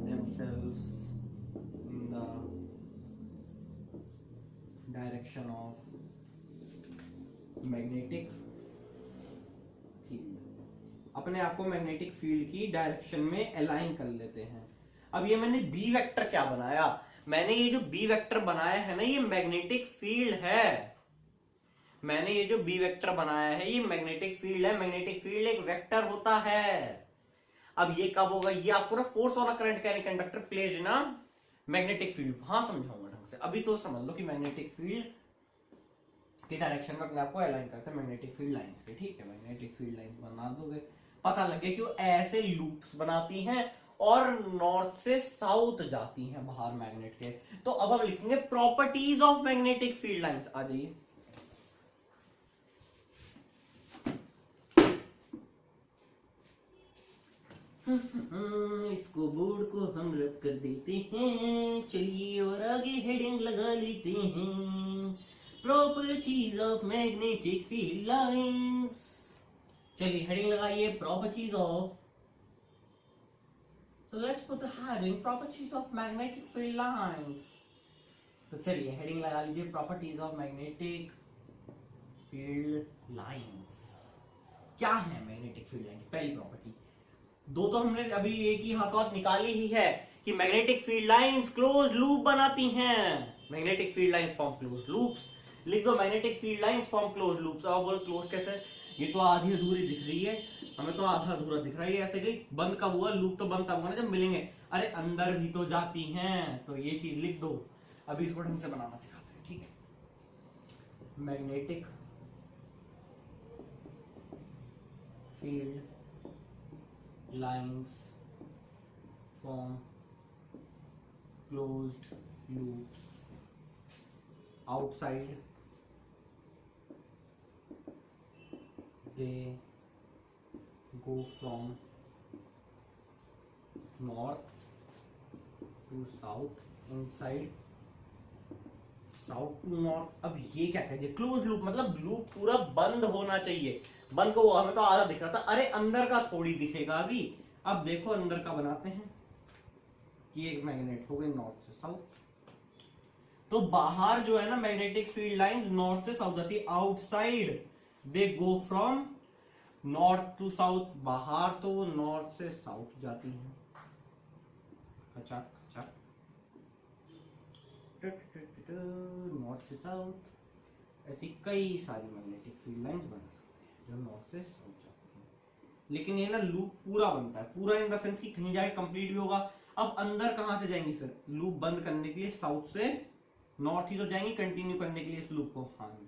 themselves in the direction of magnetic field. अपने आप को मैग्नेटिक फील्ड की डायरेक्शन में अलाइन कर लेते हैं। अब ये मैंने बी वेक्टर क्या बनाया, मैंने ये जो बी वेक्टर बनाया है ना, ये मैग्नेटिक फील्ड है। मैंने ये जो बी वेक्टर बनाया है ये मैग्नेटिक फील्ड है। मैग्नेटिक फील्ड एक वेक्टर होता है। अब ये कब होगा, ये आपको ना force on a current carrying conductor placed in a magnetic field, वहां समझाऊंगा ढंग से। अभी तो समझ लो कि मैग्नेटिक फील्ड की डायरेक्शन में अपने आप को अलाइन करते हैं मैग्नेटिक फील्ड लाइंस के। ठीक है, मैग्नेटिक फील्ड लाइन बना दोगे, पता लगे कि वो ऐसे लूप्स बनाती हैं और नॉर्थ से साउथ जाती हैं बाहर मैग्नेट के। तो अब हम लिखेंगे properties of magnetic field lines. आ जाइए, इसको बोर्ड को हम रब कर देते हैं। चलिए और आगे हेडिंग लगा लेते हैं, properties of magnetic field lines. चलिए हेडिंग लगाइए, properties of. So let's put the heading properties of magnetic field lines. तो चलिए हेडिंग लगा लीजिए, properties of magnetic field lines. क्या है मैग्नेटिक फील्ड लाइन की पहली प्रॉपर्टी? दो तो हमने अभी एक ही हाथों हाथ निकाली ही है कि magnetic field lines close loop बनाती हैं। Magnetic field lines form close loops. लिख दो, magnetic field lines form close loops. अब बोलो क्लोज कैसे, ये तो आधी अधूरी दिख रही है, हमें तो आधा अधूरा दिख रहा है। ऐसे गई, बंद कब हुआ, लूप तो बंद तब हुआ ना जब मिलेंगे। अरे अंदर भी तो जाती हैं, तो ये चीज लिख दो। अभी इसको ढंग से बनाना सिखाते हैं। ठीक है, magnetic field lines form closed loops outside they go from north to south, inside south to north. अब ये क्या कहेंगे, क्लोज लूप मतलब लूप पूरा बंद होना चाहिए। बंद को हमें तो आधा दिख रहा था, अरे अंदर का थोड़ी दिखेगा अभी। अब देखो अंदर का बनाते हैं कि एक मैग्नेट हो गई नॉर्थ से साउथ, तो बाहर जो है ना मैग्नेटिक फील्ड लाइन नॉर्थ से साउथ जाती है। Outside they go from north to south, बाहर तो वो नॉर्थ से साउथ जाती है। नॉर्थ से साउथ, ऐसी कई सारी मैग्नेटिक फील्ड लाइंस बन सकते हैं जो नॉर्थ से साउथ जाती हैं। लेकिन ये ना लूप पूरा बनता है, पूरा इन द सेंस कि कहीं जाके कंप्लीट भी होगा। अब अंदर कहां से जाएंगी फिर, लूप बंद करने के लिए साउथ से नॉर्थ ही तो जाएंगी कंटिन्यू करने के लिए इस लूप को। हाँ जी,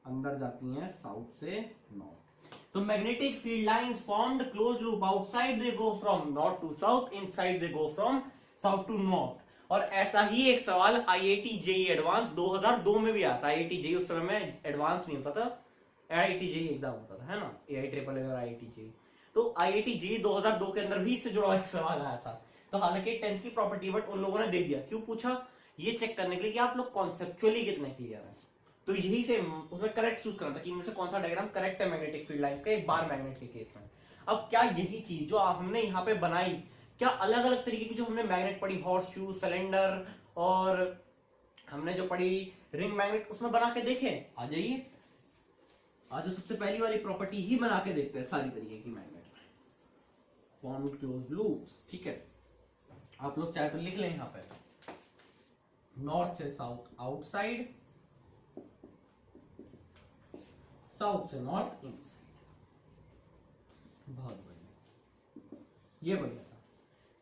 अंदर जाती हैं साउथ से नॉर्थ। तो magnetic field lines formed close loop, outside they go from north to south, inside they go from south to north. और ऐसा ही एक सवाल आईआईटी जेई एडवांस 2002 में भी आता। आईआईटी जेई उस समय में एडवांस नहीं होता था, आईआईटी जेई एग्जाम होता था, है ना, एआई ट्रिपल और आईआईटी जेई। तो आईआईटी जेई 2002 के अंदर भी इससे जुड़ा एक सवाल आया था। तो हालांकि 10th की प्रॉपर्टी बट उन लोगों ने दे दिया, क्यों पूछा, ये चेक करने के लिए कि आप लोग कॉन्सेप्चुअली कितने क्लियर है। तो यही से उसमें करेक्ट चूज करना था कि इनमें से कौन सा डायग्राम करेक्ट है मैग्नेटिक फील्ड लाइंस का एक बार मैग्नेट के केस में। अब क्या यही चीज जो हमने यहाँ पे बनाई, क्या अलग अलग तरीके की जो हमने मैग्नेट पढ़ी, हॉर्स शू, सिलेंडर, और हमने जो पढ़ी रिंग मैग्नेट, उसमें बना के देखें? आ जाइए, आज सबसे पहली वाली प्रॉपर्टी ही बना के देखते हैं सारी तरीके की मैग्नेट में, फॉर्म क्लोज लूप्स। ठीक है, आप लोग चाहे तो लिख लें यहाँ पे, नॉर्थ से साउथ आउटसाइड, साउथ से नॉर्थ इनसाइड। बहुत बढ़िया, ये बढ़िया था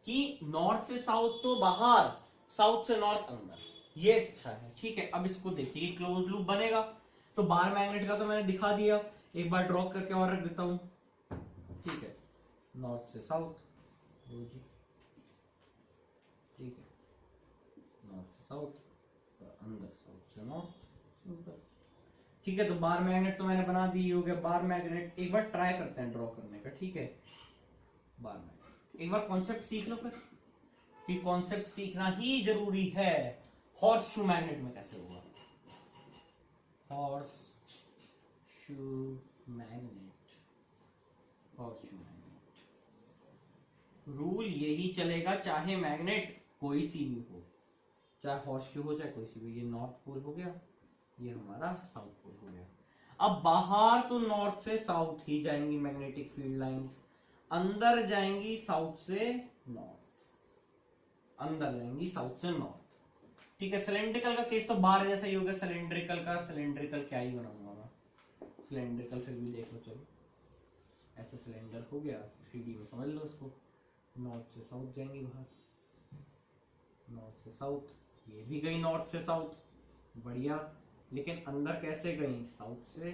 कि नॉर्थ से साउथ तो बाहर, साउथ से नॉर्थ अंदर, ये अच्छा है। ठीक है, अब इसको देखिए क्लोज लूप बनेगा। तो बार मैग्नेट का तो मैंने दिखा दिया, एक बार ड्रॉ करके और रख देता हूं। ठीक है, नॉर्थ से साउथ, जी ठीक है, नॉर्थ से साउथ, अंदर साउथ से नॉर्थ, सिंपल। ठीक है, तो बार मैग्नेट तो मैंने बना दी, हो गया बार मैग्नेट। एक बार ट्राई करते हैं ड्रॉ करने का। ठीक है, बार मैग्नेट, एक बार कॉन्सेप्ट सीख लो फिर, कि कॉन्सेप्ट सीखना ही जरूरी है। हॉर्स शू मैग्नेट में कैसे होगा, horse shoe magnet, horse shoe magnet, rule यही चलेगा चाहे मैग्नेट कोई सी भी हो, चाहे हॉर्स शू हो चाहे कोई सी भी। ये नॉर्थ पोल हो गया, ये हमारा साउथ पोल हो गया। अब बाहर तो नॉर्थ से साउथ ही जाएंगी मैग्नेटिक फील्ड लाइंस, अंदर जाएंगी साउथ से नॉर्थ, अंदर जाएंगी साउथ से नॉर्थ। ठीक है, सिलेंड्रिकल का केस तो बाहर जैसा ही होगा। सिलेंड्रिकल का, सिलेंड्रिकल क्या ही बनाऊंगा मैं, सिलेंड्रिकल फिर भी देख लो, चलो ऐसा सिलेंडर हो गया, 3D में समझ लो इसको। नॉर्थ से साउथ जाएंगी बाहर, नॉर्थ से साउथ, ये भी गई नॉर्थ से साउथ, बढ़िया। लेकिन अंदर कैसे गई, साउथ से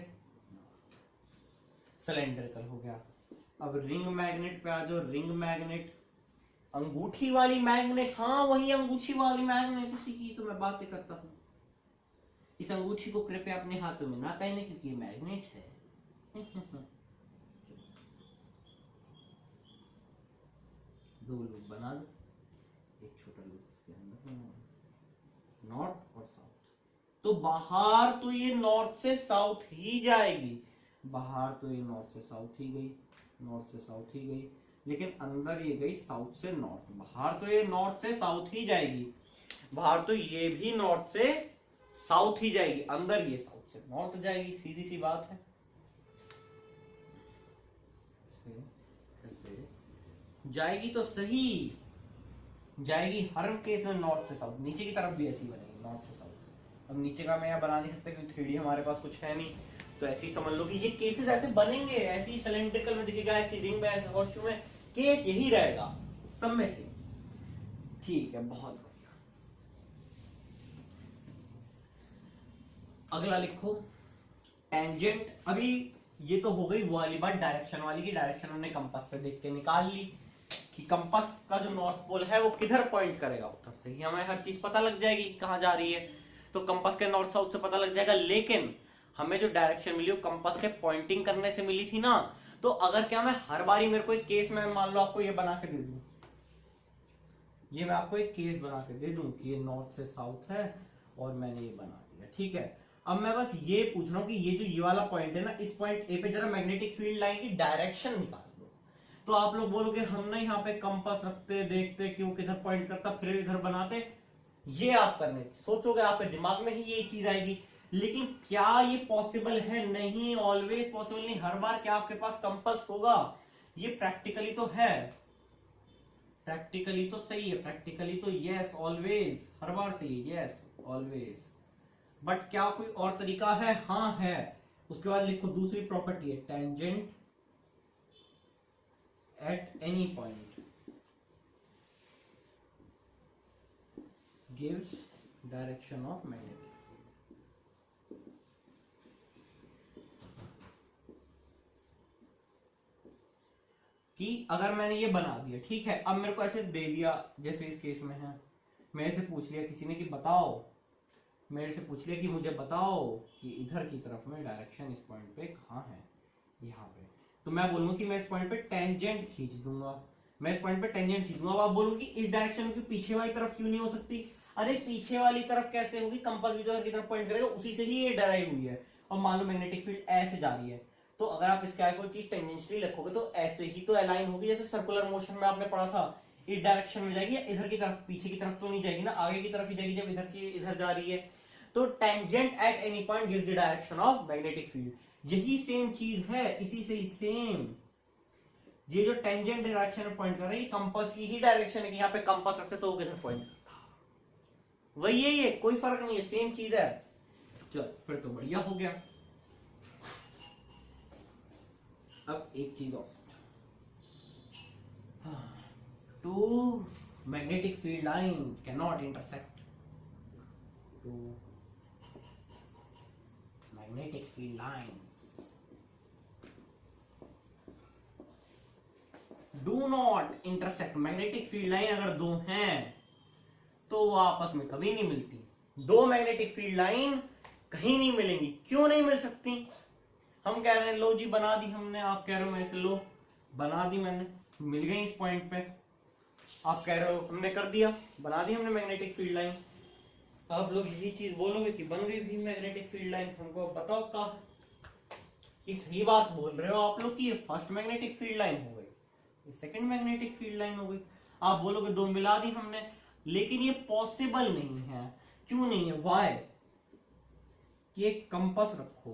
नॉर्थ, सिलेंड्रिकल हो गया। अब रिंग मैग्नेट पे आ जाओ, रिंग मैग्नेट, अंगूठी वाली मैग्नेट, हाँ वही अंगूठी वाली मैग्नेट, उसी की तो मैं बातें करता हूँ। इस अंगूठी को कृपया अपने हाथों में ना पहने क्योंकि मैग्नेट है। दो लूप बना दो, एक छोटा लूप इसके अंदर, नॉर्थ और साउथ। तो बाहर तो ये नॉर्थ से साउथ ही जाएगी, बाहर तो ये नॉर्थ से साउथ ही गई, नॉर्थ से साउथ ही गई, लेकिन अंदर ये गई साउथ से नॉर्थ। बाहर तो ये नॉर्थ से साउथ ही जाएगी, बाहर तो ये भी नॉर्थ से साउथ ही जाएगी, अंदर ये साउथ से नॉर्थ जाएगी, सीधी सी बात है। ऐसे जाएगी तो सही, जाएगी हर केस में नॉर्थ से साउथ, नीचे की तरफ भी ऐसी बनेगी नॉर्थ से साउथ। अब नीचे का मैं यहाँ बना नहीं सकता क्योंकि 3D हमारे पास कुछ है नहीं, तो ऐसे ही समझ लो कि ये केसेस ऐसे बनेंगे, ऐसे ही सिलेंड्रिकल में दिखेगा, ऐसी रिंग में, ऐसे हॉर्सशू में, केस यही रहेगा सब में से। ठीक है, बहुत बढ़िया। अगला लिखो टेंजेंट। अभी ये तो हो गई वो वाली बात डायरेक्शन वाली की, डायरेक्शन हमने कंपास पे देख के निकाल ली कि कंपास का जो नॉर्थ पोल है वो किधर पॉइंट करेगा, उत्तर से ही हमें हर चीज पता लग जाएगी कहां जा रही है। तो कंपास के नॉर्थ साउथ से पता लग जाएगा, लेकिन हमें जो डायरेक्शन मिली वो कंपास के पॉइंटिंग करने से मिली थी ना। तो अगर क्या मैं हर बारी, मेरे को एक केस में मान लो आपको ये बना के दे दूं, ये मैं आपको एक केस बना के दे दूं कि ये नॉर्थ से साउथ है और मैंने ये बना दिया, ठीक है। अब मैं बस ये पूछ रहा हूं कि ये जो ये वाला पॉइंट है ना, इस पॉइंट ए पे जरा मैग्नेटिक फील्ड लाइन की डायरेक्शन निकाल दो। तो आप लोग बोलोगे हम ना यहाँ पे कंपास रखते, देखते क्यों किधर पॉइंट करता, फिर इधर बनाते। ये आप करने सोचोगे, आपके दिमाग में ही ये चीज आएगी, लेकिन क्या ये पॉसिबल है? नहीं, ऑलवेज पॉसिबल नहीं। हर बार क्या आपके पास कंपास होगा? ये प्रैक्टिकली तो है, प्रैक्टिकली तो सही है, प्रैक्टिकली तो यस ऑलवेज, हर बार सही है, यस ऑलवेज। बट क्या कोई और तरीका है? हाँ है। उसके बाद लिखो दूसरी प्रॉपर्टी है, tangent at any point gives direction of magnet. कि अगर मैंने ये बना दिया, ठीक है, अब मेरे को ऐसे दे दिया जैसे इस केस में है, मेरे से पूछ लिया किसी ने कि बताओ, मेरे से पूछ लिया कि मुझे बताओ कि इधर की तरफ में डायरेक्शन इस पॉइंट पे कहाँ है, यहाँ पे, तो मैं बोलूंगा कि मैं इस पॉइंट पे टेंजेंट खींच दूंगा, मैं इस पॉइंट पे टेंजेंट खींच दूंगा। अब आप बोलोगे कि इस डायरेक्शन की पीछे वाली तरफ क्यों नहीं हो सकती? अरे पीछे वाली तरफ कैसे होगी, कंपास भी तो इधर की तरफ पॉइंट करेगा, उसी से ही ये डराई हुई है। और मान लो मैग्नेटिक फील्ड ऐसे जा रही है, तो अगर आप इसका कोई चीज टेंजेंशियली रखोगे तो ऐसे ही तो अलाइन होगी, जैसे सर्कुलर मोशन में आपने पढ़ा था, इस डायरेक्शन में जाएगी, इधर की तरफ, पीछे की तरफ तो नहीं जाएगी ना, आगे की तरफ ही जाएगी जब इधर की इधर जा रही है। तो tangent at any point gives the direction of magnetic field. यही सेम चीज है, इसी से ही सेम, ये जो टेंजेंट डायरेक्शन में पॉइंट कर रहा है, ये कंपास की ही डायरेक्शन है कि यहाँ पे कंपास रखते तो वो किधर पॉइंट करता, वही है, ये कोई फर्क नहीं है, सेम चीज है। चल फिर तो बढ़िया हो गया। अब एक चीज और, two magnetic field lines can not intersect, two magnetic field lines do not intersect. Magnetic field line अगर दो हैं तो वो आपस में कभी नहीं मिलती। दो मैग्नेटिक फील्ड लाइन कहीं नहीं मिलेंगी। क्यों नहीं मिल सकती? हम कह रहे हैं लो जी बना दी हमने, आप कह रहे हो मेरे से लो बना दी मैंने, मिल गई इस पॉइंट पे, आप कह रहे हो हमने कर दिया, बना दी हमने मैग्नेटिक फील्ड लाइन। आप लोग यही चीज बोलोगे कि बन गई भी मैग्नेटिक फील्ड लाइन, हमको बताओ कहाँ। सही बात बोल रहे हो आप लोग कि ये फर्स्ट मैग्नेटिक फील्ड लाइन हो गई, सेकंड मैग्नेटिक फील्ड लाइन हो गई। आप बोलोगे दो मिला दी हमने, लेकिन ये पॉसिबल नहीं है। क्यों नहीं है? वाई? कि एक कंपास रखो,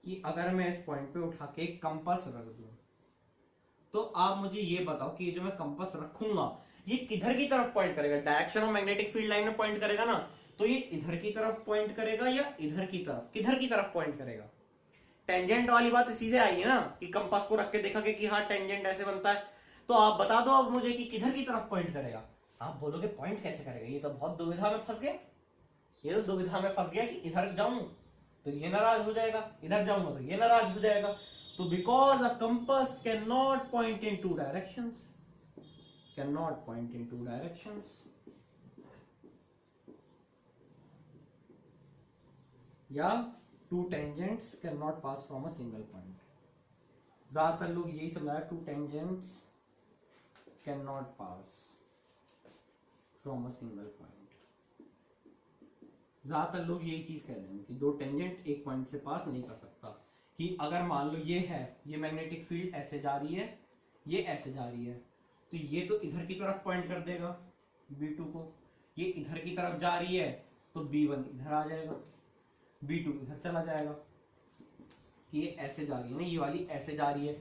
कि अगर मैं इस पॉइंट पे उठा के एक कंपास रख दूं, तो आप मुझे ये बताओ कि जो मैं कंपास रखूंगा ये किधर की तरफ पॉइंट करेगा? Direction of magnetic field line में पॉइंट करेगा ना, तो ये इधर की तरफ पॉइंट करेगा या इधर की तरफ? किधर की तरफ पॉइंट करेगा? टेंजेंट वाली बात इसी से आई है ना, कि कंपास को रख के देखा कि हाँ टेंजेंट ऐसे बनता है, तो आप बता दो अब मुझे कि किधर की तरफ पॉइंट करेगा। आप बोलोगे पॉइंट कैसे करेगा, ये तो बहुत दुविधा में फंस गए, ये तो दुविधा में फंस गया कि इधर जाऊं तो ये नाराज हो जाएगा, इधर जाऊंगा तो ये नाराज हो जाएगा। तो because a compass can not point in two directions, can not point in two directions, या two tangents can not pass from a single point. ज्यादातर लोग यही समझाया, two tangents can not pass from a single point. ज्यादातर लोग यही चीज कह रहे हैं कि दो टेंजेंट एक पॉइंट से पास नहीं कर सकता। कि अगर मान लो ये है, ये मैग्नेटिक फील्ड ऐसे जा रही है, ये ऐसे जा रही है, तो ये तो इधर की तरफ पॉइंट कर देगा B2 को, ये इधर की तरफ जा रही है तो B1 इधर आ जाएगा, B2 इधर चला जाएगा। कि ये ऐसे जा रही है ना, ये वाली ऐसे जा रही है,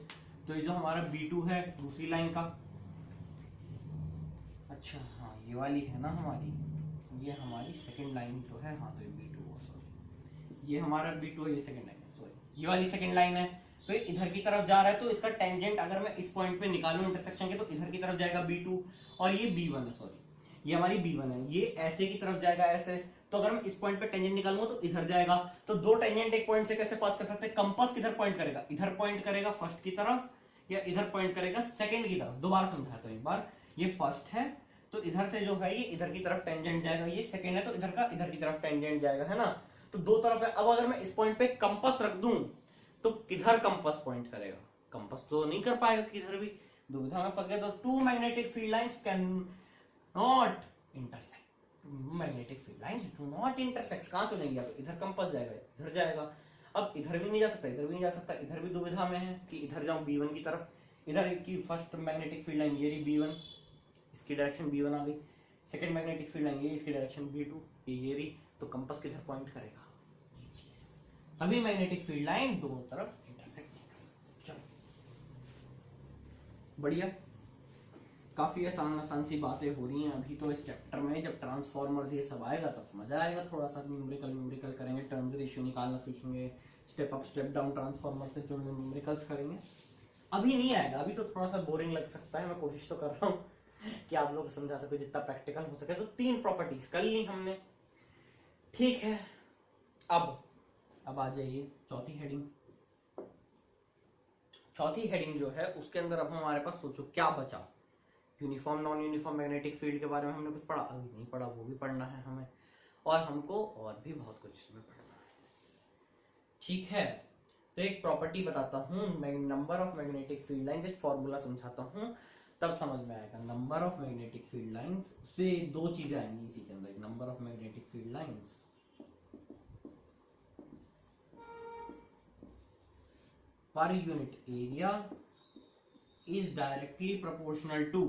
तो ये जो हमारा B2 है दूसरी लाइन का, अच्छा हाँ ये वाली है ना हमारी, ये हमारी सेकंड लाइन तो है, हाँ तो ये B2 हो, सॉरी ये हमारा B2 है, ये सेकंड लाइन है, सॉरी ये वाली सेकंड लाइन है, तो ये इधर की तरफ जा रहा है, तो इसका टेंजेंट अगर मैं इस पॉइंट पे निकालूं इंटरसेक्शन के, तो इधर की तरफ जाएगा B2, और ये B1 है, सॉरी ये हमारी B1 है, ये ऐसे की तरफ जाएगा ऐसे, तो अगर मैं इस पॉइंट पे टेंजेंट निकालूंगा तो इधर जाएगा। तो दो टेंजेंट एक पॉइंट से कैसे पास कर सकते हैं? कंपास किधर पॉइंट करेगा? इधर पॉइंट करेगा फर्स्ट की तरफ, या इधर पॉइंट करेगा सेकंड की तरफ। दोबारा समझाता हूं एक बार, ये फर्स्ट है तो इधर से जो है ये इधर की तरफ टेंजेंट जाएगा, ये सेकंड है तो इधर का इधर की तरफ टेंजेंट जाएगा, है ना। तो दो तरफ है। अब अगर मैं इस पॉइंट पे कंपास रख दूं तो किधर कंपास पॉइंट करेगा? कंपास तो नहीं कर पाएगा किधर भी, दुविधा में फंस गया। तो two magnetic field lines can not intersect, magnetic field lines do not intersect. कहां से नहीं गया? तो इधर कंपास जाएगा, इधर जाएगा। अब इधर भी नहीं जा सकता, इधर भी नहीं जा सकता, इधर भी दुविधा में है कि इधर जाऊं B1 की तरफ, इधर की फर्स्ट मैग्नेटिक फील्ड लाइन ये रही B1, इसकी डायरेक्शन B1 आ गई, सेकंड मैग्नेटिक फील्ड लाइन ये, इसकी डायरेक्शन B2, ये रही, तो कंपास किधर पॉइंट करेगा? ये चीज, तभी मैग्नेटिक फील्ड लाइन दोनों तरफ इंटरसेक्ट नहीं कर सकती। चलो बढ़िया, काफी आसान आसान सी बातें हो रही हैं अभी तो इस चैप्टर में। जब ट्रांसफॉर्मर ये सब आएगा तब मजा आएगा, थोड़ा सा न्यूमेरिकल करेंगे, टर्म्स रेशियो निकालना सीखेंगे, step up step down transformer से जुड़े न्यूमेरिकल्स करेंगे। अभी नहीं आएगा, अभी तो थोड़ा सा बोरिंग लग सकता है। मैं कोशिश तो कर रहा हूँ कि आप लोग को समझा सको जितना प्रैक्टिकल हो सके। तो 3 प्रॉपर्टीज कर ली हमने, ठीक है। अब आ जाइए चौथी हेडिंग। चौथी हेडिंग जो है उसके अंदर अब हमारे पास सोचो क्या बचा, uniform non uniform magnetic field के बारे में हमने कुछ पढ़ा, अभी नहीं पढ़ा, वो भी पढ़ना है हमें, और हमको और भी बहुत कुछ इसमें पढ़ना है। ठीक है, तो एक प्रॉपर्टी बताता हूँ, number of magnetic field lines, एक फॉर्मूला समझाता हूँ, तब समझ में आएगा। Number of magnetic field lines से दो चीजें आएंगी इसी के अंदर। Number of magnetic field lines पर unit area is directly proportional to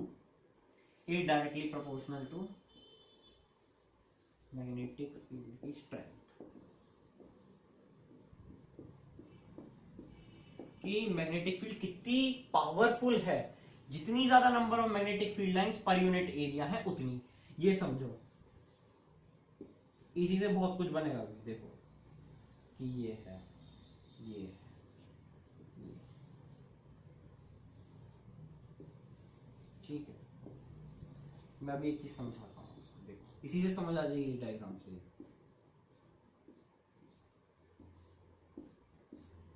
magnetic field की strength, कि मैग्नेटिक फील्ड कितनी पावरफुल है, जितनी ज्यादा number of magnetic field lines पर यूनिट एरिया है उतनी, ये समझो। इसी से बहुत कुछ बनेगा अभी देखो, कि ये है, ये है, ठीक है। मैं अभी एक चीज समझाता हूँ, देखो इसी से समझ आ जाएगी इस डायग्राम से।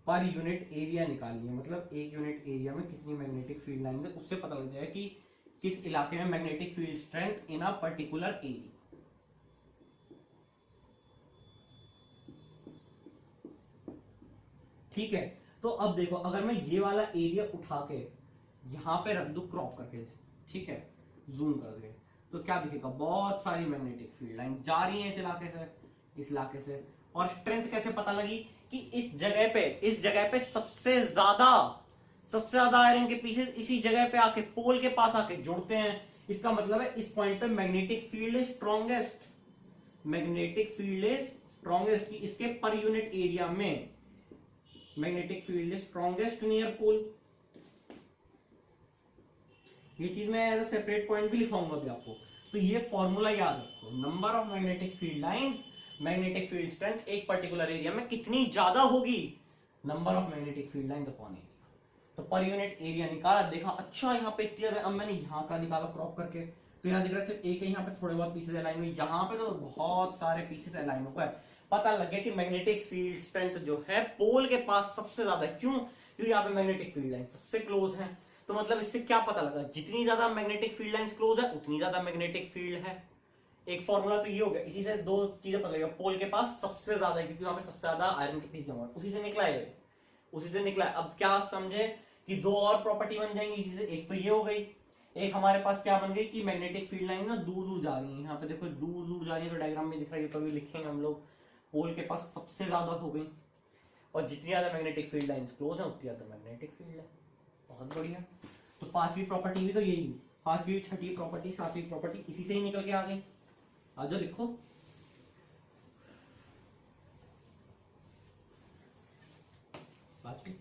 पर यूनिट एरिया निकालिए, मतलब एक यूनिट एरिया में कितनी मैग्नेटिक फील्ड लाइन है, उससे पता लग जाए कि किस इलाके में magnetic field strength in a particular area. ठीक है, तो अब देखो अगर मैं ये वाला एरिया उठा के यहां पे रख दूं क्रॉप करके, ठीक है, जूम कर दे, तो क्या दिखेगा, बहुत सारी मैग्नेटिक फील्ड लाइन जा रही है इस इलाके से, इस इलाके से। और स्ट्रेंथ कैसे पता लगी कि इस जगह पे सबसे ज्यादा आयरन के पीसेस इसी जगह पे आके पोल के पास आके जुड़ते हैं। इसका मतलब है इस पॉइंट पे मैग्नेटिक फील्ड इज स्ट्रॉन्गेस्ट, की इसके पर यूनिट एरिया में magnetic field is strongest near pole. ये चीज मैं एज अ सेपरेट पॉइंट भी लिखाऊंगा अभी आपको। तो ये फॉर्मूला याद रखो, number of magnetic field lines, magnetic field strength एक पर्टिकुलर एरिया में कितनी ज्यादा होगी, number of magnetic field lines upon area. तो पर यूनिट एरिया निकाला, देखा अच्छा यहाँ पे इतनी ज्यादा, अब मैंने यहाँ का निकाला क्रॉप करके, तो यहाँ दिख रहा है सिर्फ एक है, यहाँ पे थोड़े बहुत पीसेस अलाइन हुए, यहाँ पे तो बहुत सारे पीसेस अलाइन हो गए। पता लग गया कि मैग्नेटिक फील्ड स्ट्रेंथ जो है पोल के पास सबसे ज्यादा है। क्यों? क्योंकि यहाँ पे मैग्नेटिक फील्ड लाइन सबसे क्लोज है। तो मतलब इससे क्या पता लगा, जितनी ज्यादा मैग्नेटिक फील्ड लाइंस क्लोज है उतनी ज्यादा मैग्नेटिक फील्ड है। एक फॉर्मूला तो ये हो गया, इसी से दो चीजें पता लगा, पोल के पास सबसे ज्यादा है क्योंकि वहां पे सबसे ज्यादा आयरन के पीस जमा है, उसी से निकला है। अब क्या समझे कि दो और प्रॉपर्टी बन जाएंगी इसी से। एक तो ये हो गई, एक हमारे पास क्या बन गई कि मैग्नेटिक फील्ड लाइन ना दूर दूर जा रही है, यहाँ पे देखो दूर दूर जा रही है, तो डायग्राम में दिख रहा है, तो अभी लिखेंगे हम लोग, पोल के पास सबसे ज्यादा हो गई, और जितनी ज्यादा मैग्नेटिक फील्ड लाइंस क्लोज है उतनी ज्यादा मैग्नेटिक फील्ड है। बहुत बढ़िया। तो पांचवी प्रॉपर्टी भी तो यही, पांचवी, छठी प्रॉपर्टी, सातवीं प्रॉपर्टी इसी से ही निकल के आ गई। आज लिखो, पांचवी,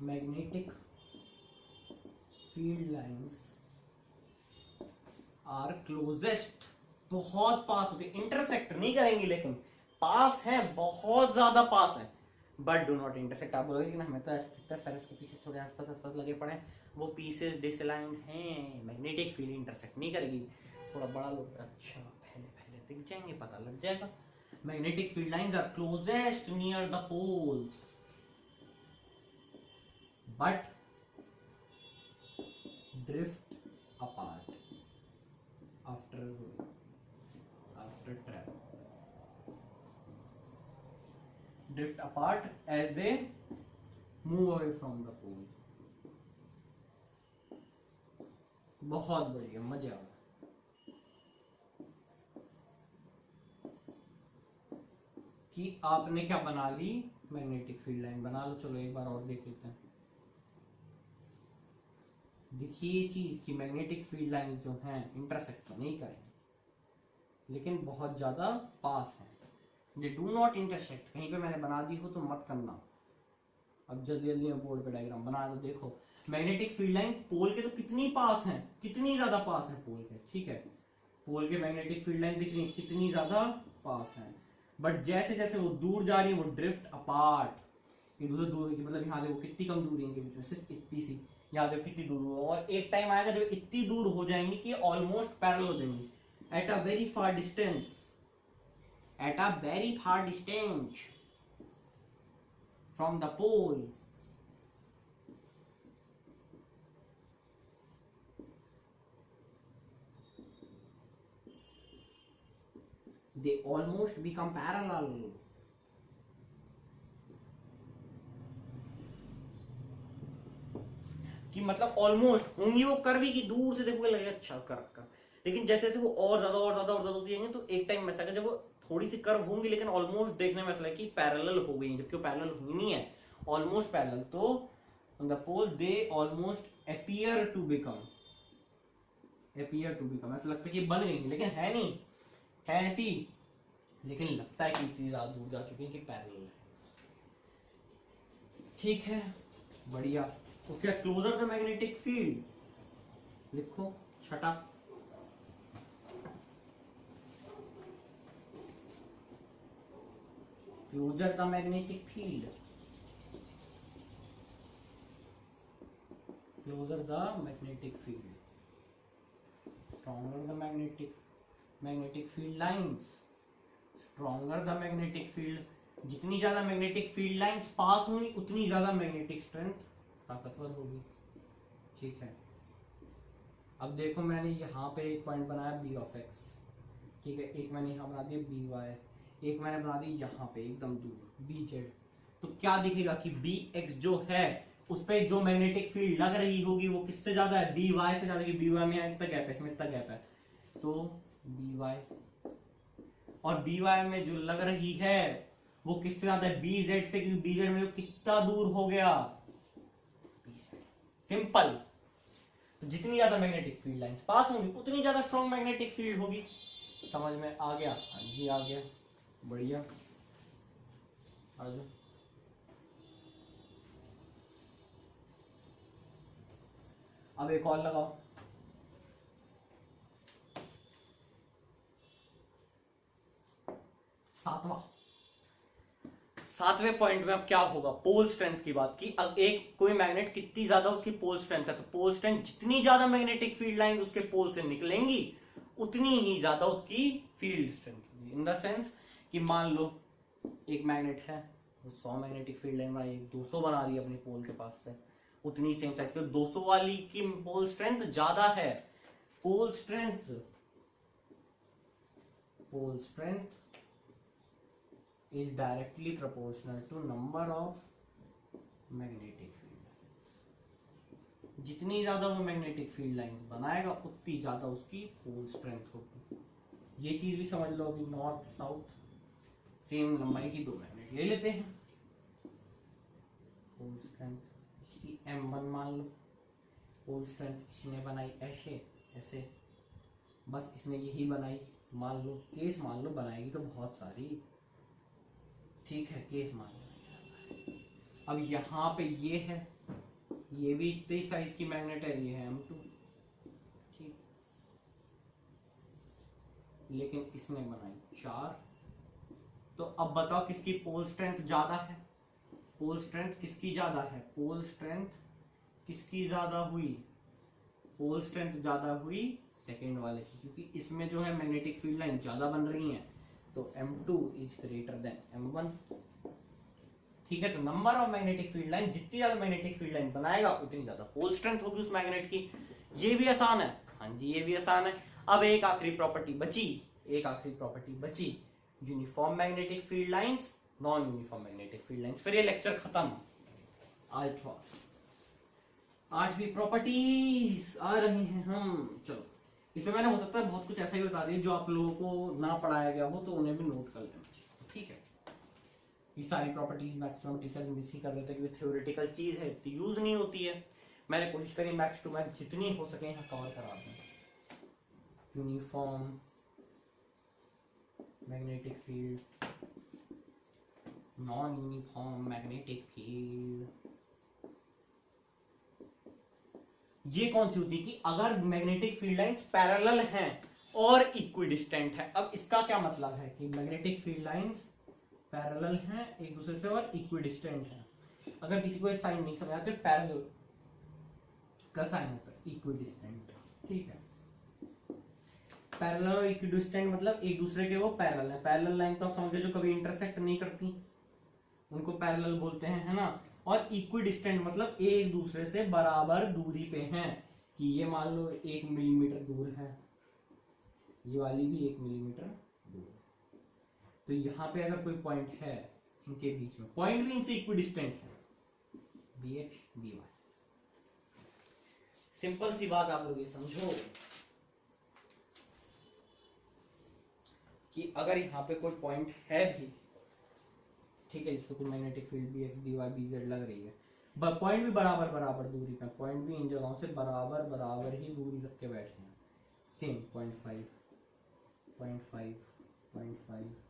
magnetic field lines are closest, बहुत पास होती है, इंटरसेक्ट नहीं करेंगी लेकिन पास है, बहुत ज्यादा पास है, बट डू नॉट इंटरसेक्ट। आप बोलोगे कि ना हमें तो ऐसा दिखता है फेरस के पीछे थोड़े आसपास लगे पड़े, वो पीसेस डिसअलाइंड हैं, मैग्नेटिक फील्ड इंटरसेक्ट नहीं करेगी। थोड़ा बड़ा लोग, अच्छा पहले दिख जाएंगे, पता लग जाएगा। Magnetic field lines are closest near the poles but drift apart after travel, drift apart as they move away from the pole। बहुत बढ़िया, मजे आ गए। कि आपने क्या बना ली, मैग्नेटिक फील्ड लाइन बना लो। चलो एक बार और देख लेते हैं। देखिए चीज कि मैग्नेटिक फील्ड लाइन जो हैं इंटरसेक्ट तो नहीं करेंगे लेकिन बहुत ज्यादा पास है, दे डू नॉट इंटरसेक्ट। कहीं पे मैंने बना दी हो तो मत करना। अब जल्दी मैं बोर्ड पे डायग्राम बना दो। देखो मैग्नेटिक फील्ड लाइन पोल के तो कितनी पास है, कितनी ज्यादा पास है पोल के, ठीक है, पोल के मैग्नेटिक फील्ड लाइन दिख रही है कितनी ज्यादा पास है, बट जैसे जैसे वो दूर जा रही है वो ड्रिफ्ट अपार्ट, एक दूसरे दूर, मतलब यहाँ देखो कितनी कम दूरी है इनके बीच में, सिर्फ इतनी सी, यहाँ देखो कितनी दूर हो, और एक टाइम आएगा जब इतनी दूर हो जाएंगी कि ऑलमोस्ट पैरेलल हो जाएंगी, at a very far distance from the pole, they almost become parallel. कि मतलब ऑलमोस्ट होंगी वो कर्व की, दूर से देखोगे लगेगा अच्छा कर्व, लेकिन जैसे जैसे वो और ज्यादा और ज्यादा और ज्यादा होती जाएंगे तो एक टाइम ऐसा जब वो थोड़ी सी कर्व होंगी लेकिन ऑलमोस्ट देखने में ऐसा लगे कि पैरेलल हो गई, जबकि वो पैरेलल हुई नहीं है, ऑलमोस्ट पैरेलल। तो the pole they almost appear to become ऐसा लगता है कि बन गई लेकिन है नहीं, है ऐसी, लेकिन लगता है कि इतनी ज्यादा दूर जा चुकी है कि पैरेलल है। ठीक है, बढ़िया। उसके क्लोजर द मैग्नेटिक फील्ड लिखो, छठा। Closer the magnetic field, closer the magnetic field, stronger the magnetic field lines, stronger the magnetic field. जितनी ज्यादा मैग्नेटिक फील्ड लाइंस पास होंगी उतनी ज्यादा मैग्नेटिक स्ट्रेंथ ताकतवर होगी। ठीक है, अब देखो मैंने यहाँ पे एक पॉइंट बनाया बी ऑफ एक्स, ठीक है, एक मैंने यहाँ बना दिया बी वाई, एक मैंने बना दी यहाँ पे एकदम दूर बी जेड। तो क्या दिखेगा कि बी एक्स जो है उस पर जो मैग्नेटिक फील्ड लग रही होगी वो किससे ज्यादा है, बी वाई से ज्यादा, बी वाई में इतना गैप है, इसमें इतना गैप है, तो बी वाई, और बी वाई में जो लग रही है वो किससे ज्यादा है, बी जेड से, क्योंकि बी जेड में जो कितना दूर हो गया, सिंपल। तो जितनी ज्यादा मैग्नेटिक फील्ड लाइंस पास होंगी उतनी ज्यादा स्ट्रॉन्ग मैग्नेटिक फील्ड होगी। समझ में आ गया? हाँ जी आ गया, बढ़िया। आ जाओ, अब एक और लगाओ। सातवें पॉइंट में अब क्या होगा, पोल स्ट्रेंथ की बात की। अब एक कोई मैग्नेट कितनी ज्यादा उसकी पोल स्ट्रेंथ है, तो पोल स्ट्रेंथ जितनी ज्यादा मैग्नेटिक फील्ड लाइन उसके पोल से निकलेंगी उतनी ही ज्यादा उसकी फील्ड स्ट्रेंथ होगी। इन द सेंस कि मान लो एक मैग्नेट है, वो 100 मैग्नेटिक फील्ड लाइन वाली 200 बना रही है अपनी पोल के पास से, उतनी सेम साइज के 200 वाली की पोल स्ट्रेंथ ज्यादा है। Pole strength is directly proportional to number of magnetic field lines। जितनी ज्यादा वो मैग्नेटिक फील्ड लाइन बनाएगा उतनी ज्यादा उसकी पोल स्ट्रेंथ होगी। ये चीज भी समझ लो, अभी नॉर्थ साउथ सेम लंबाई की दो मैग्नेट ले लेते हैं, पोल स्ट्रेंथ इसकी m1 मान लो, पोल स्ट्रेंथ इसने बनाई ऐसे ऐसे, बस इसने यही बनाई, मान लो केस मान लो, बनाएगी तो बहुत सारी, ठीक है, केस मान लो। अब यहाँ पे ये है, ये भी इतनी साइज की मैग्नेट है, ये है M2, ठीक, लेकिन इसने बनाई 4। तो अब बताओ किसकी पोल स्ट्रेंथ ज्यादा है, पोल स्ट्रेंथ किसकी ज्यादा है, पोल स्ट्रेंथ किसकी ज्यादा हुई, पोल स्ट्रेंथ ज्यादा हुई सेकेंड वाले की, क्योंकि इसमें जो है मैग्नेटिक फील्ड लाइन ज्यादा बन रही है, तो M2 is greater than M1। ठीक है, तो number of magnetic field line, जितनी ज्यादा मैग्नेटिक फील्ड लाइन बनाएगा उतनी ज्यादा पोल स्ट्रेंथ होगी उस मैग्नेट की। ये भी आसान है, हाँ जी ये भी आसान है। अब एक आखिरी प्रॉपर्टी बची, uniform magnetic field lines, non uniform magnetic field lines, फिर ये लेक्चर खत्म। आज 8वीं प्रॉपर्टीज आ रही हैं हम, चलो इसमें मैंने हो सकता है बहुत कुछ ऐसा ही बता दिया जो आप लोगों को ना पढ़ाया गया हो, तो उन्हें भी नोट कर लेना चाहिए। ठीक है, ये सारी प्रॉपर्टीज मैक्सिमम टीचर्स मिस ही कर लेते हैं क्योंकि थ्योरेटिकल चीज है, इतनी यूज नहीं होती है। मैंने कोशिश करी मैक्स टू मैक्स जितनी हो सके यहाँ कवर करा दें। Uniform magnetic field, non uniform magnetic field, ये कौन सी होती है कि अगर मैग्नेटिक फील्ड लाइंस पैरेलल हैं और इक्विडिस्टेंट है। अब इसका क्या मतलब है कि मैग्नेटिक फील्ड लाइंस पैरेलल हैं एक दूसरे से और इक्विडिस्टेंट है। अगर किसी को साइन नहीं समझ आते, पैरेलल का साइन होता है इक्विडिस्टेंट, ठीक है। पैरेलल और इक्विडिस्टेंट मतलब एक दूसरे के वो पैरेलल है। पैरेलल लाइन तो आप समझे जो कभी इंटरसेक्ट नहीं करती, उनको पैरेलल बोलते हैं, है ना। और इक्विडिस्टेंट मतलब एक दूसरे से बराबर दूरी पे हैं, कि ये मान लो 1 मिलीमीटर दूर है, ये वाली भी 1 मिलीमीटर दूर, तो यहाँ पे अगर कोई पॉइंट है इनके बीच में, पॉइंट भी इनसे इक्विडिस्टेंट है, BX BY। सिंपल सी बात आप लोग ये समझो कि अगर यहाँ पे कोई पॉइंट है भी, ठीक है, इस पे कोई magnetic field BX BY BZ लग रही है, पॉइंट भी बराबर बराबर दूरी पे, पॉइंट भी इन जगहों से बराबर बराबर ही दूरी रख के बैठे हैं, सेम 0.5 0.5 0.5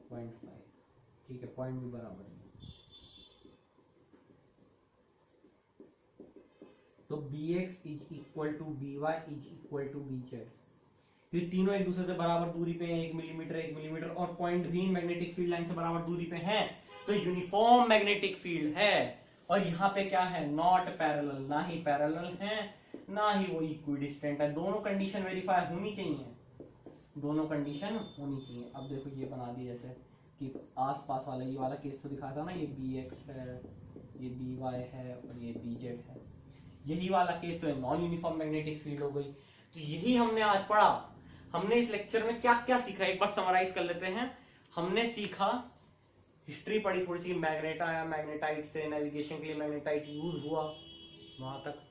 0.5, ठीक है, पॉइंट भी बराबर है। तो BX is equal to BY is equal to BZ, ये तीनों एक दूसरे से बराबर दूरी पे हैं, 1 मिलीमीटर और पॉइंट भी मैग्नेटिक फील्ड लाइन से बराबर दूरी पे हैं, तो यूनिफॉर्म मैग्नेटिक फील्ड है। और यहाँ पे क्या है, नॉट पैरेलल, ना ही पैरेलल है ना ही वो इक्विडिस्टेंट है, दोनों कंडीशन वेरीफाई होनी चाहिए, दोनों कंडीशन होनी चाहिए। अब देखो ये बना दी जैसे कि आसपास वाला ये वाला केस तो दिखा था ना, ये BX है, ये BY है और ये BZ है, यही वाला केस तो है, नॉन यूनिफॉर्म मैग्नेटिक फील्ड हो गई। तो यही हमने आज पढ़ा। हमने इस लेक्चर में क्या क्या सीखा, एक बार समराइज कर लेते हैं। हमने सीखा, हिस्ट्री पढ़ी थोड़ी सी, मैग्नेटा आया, मैग्नेटाइट से नेविगेशन के लिए मैग्नेटाइट यूज हुआ वहां तक।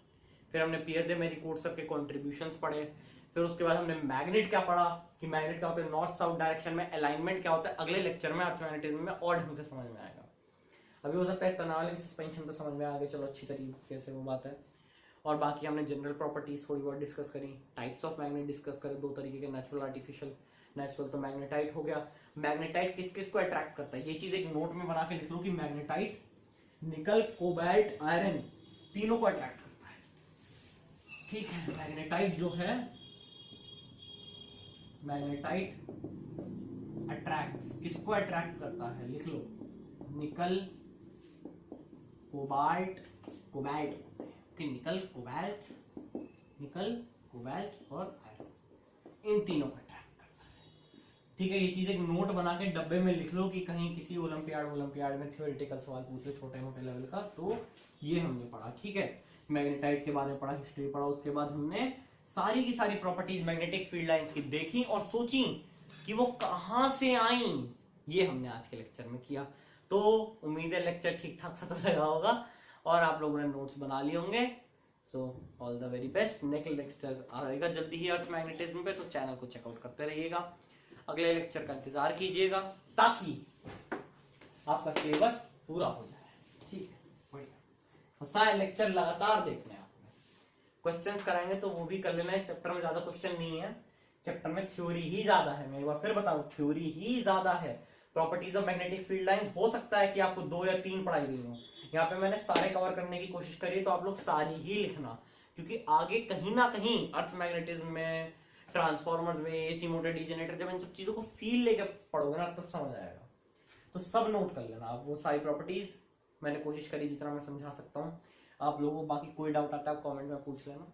फिर हमने पियर दे मेरिकोट सब के कॉन्ट्रीब्यूशंस पढ़े। फिर उसके बाद हमने मैग्नेट क्या पढ़ा कि मैग्नेट क्या होता है नॉर्थ साउथ डायरेक्शन में, अलाइनमेंट क्या होता है अगले लेक्चर में अर्थ मैग्नेटिज्म में और ढंग से समझ में आएगा। अभी हो सकता है तनाव सस्पेंशन तो समझ में आ गया, चलो अच्छी तरीके से वो बात है। और बाकी हमने जनरल प्रॉपर्टीज थोड़ी बहुत डिस्कस करी, टाइप्स ऑफ मैग्नेट डिस्कस करे, दो तरीके के, नेचुरल आर्टिफिशियल। नेचुरल तो मैग्नेटाइट हो गया। मैग्नेटाइट किस किस को अट्रैक्ट करता है, ये चीज एक नोट में बना के लिख लो कि मैग्नेटाइट निकल कोबाल्ट आयरन तीनों को अट्रैक्ट करता है, ठीक है। मैग्नेटाइट जो है, मैग्नेटाइट अट्रैक्ट किसको अट्रैक्ट करता है, लिख लो, nickel cobalt, cobalt nickel cobalt, nickel cobalt और आयरन, इन तीनों को अट्रैक्ट करता है, ठीक है। ये चीज एक नोट बना के डब्बे में लिख लो कि कहीं किसी ओलंपियाड में थ्योरेटिकल सवाल पूछ ले छोटे मोटे लेवल का, तो ये हमने पढ़ा, ठीक है। मैग्नेटाइट के बारे में पढ़ा, हिस्ट्री पढ़ा, उसके बाद हमने सारी की सारी प्रॉपर्टीज मैग्नेटिक फील्ड लाइंस की देखी और सोची कि वो कहां से आई, ये हमने आज के लेक्चर में किया। तो उम्मीद है लेक्चर ठीक ठाक सा तो लगा होगा और आप लोगों ने नोट्स बना लिए होंगे। So all the very best. Next lecture आएगा जल्दी ही अर्थ मैग्नेटिज्म पे, तो चैनल को चेकआउट करते रहिएगा, अगले लेक्चर का इंतजार कीजिएगा ताकि आपका सिलेबस पूरा हो जाए, ठीक है। बढ़िया, सारे लेक्चर लगातार देखने हैं आपने, क्वेश्चंस कराएंगे तो वो भी कर लेना। इस चैप्टर में ज्यादा क्वेश्चन नहीं है, चैप्टर में थ्योरी ही ज्यादा है, मैं एक बार फिर बताऊं, थ्योरी ही ज्यादा है। Properties of magnetic field lines हो सकता है कि आपको 2 या 3 पढ़ाई गई हो, यहाँ पे मैंने सारे कवर करने की कोशिश करी, तो आप लोग सारी ही लिखना, क्योंकि आगे कहीं ना कहीं अर्थ मैग्नेटिज्म में, ट्रांसफॉर्मर में, एसी मोटर, डीजेनरेटर, जब इन सब चीजों को फील लेके पढ़ोगे ना तब समझ आएगा। तो सब नोट कर लेना आप, वो सारी प्रॉपर्टीज मैंने कोशिश करी जितना मैं समझा सकता हूँ आप लोगों को। बाकी कोई डाउट आता है आप कमेंट में पूछ लेना।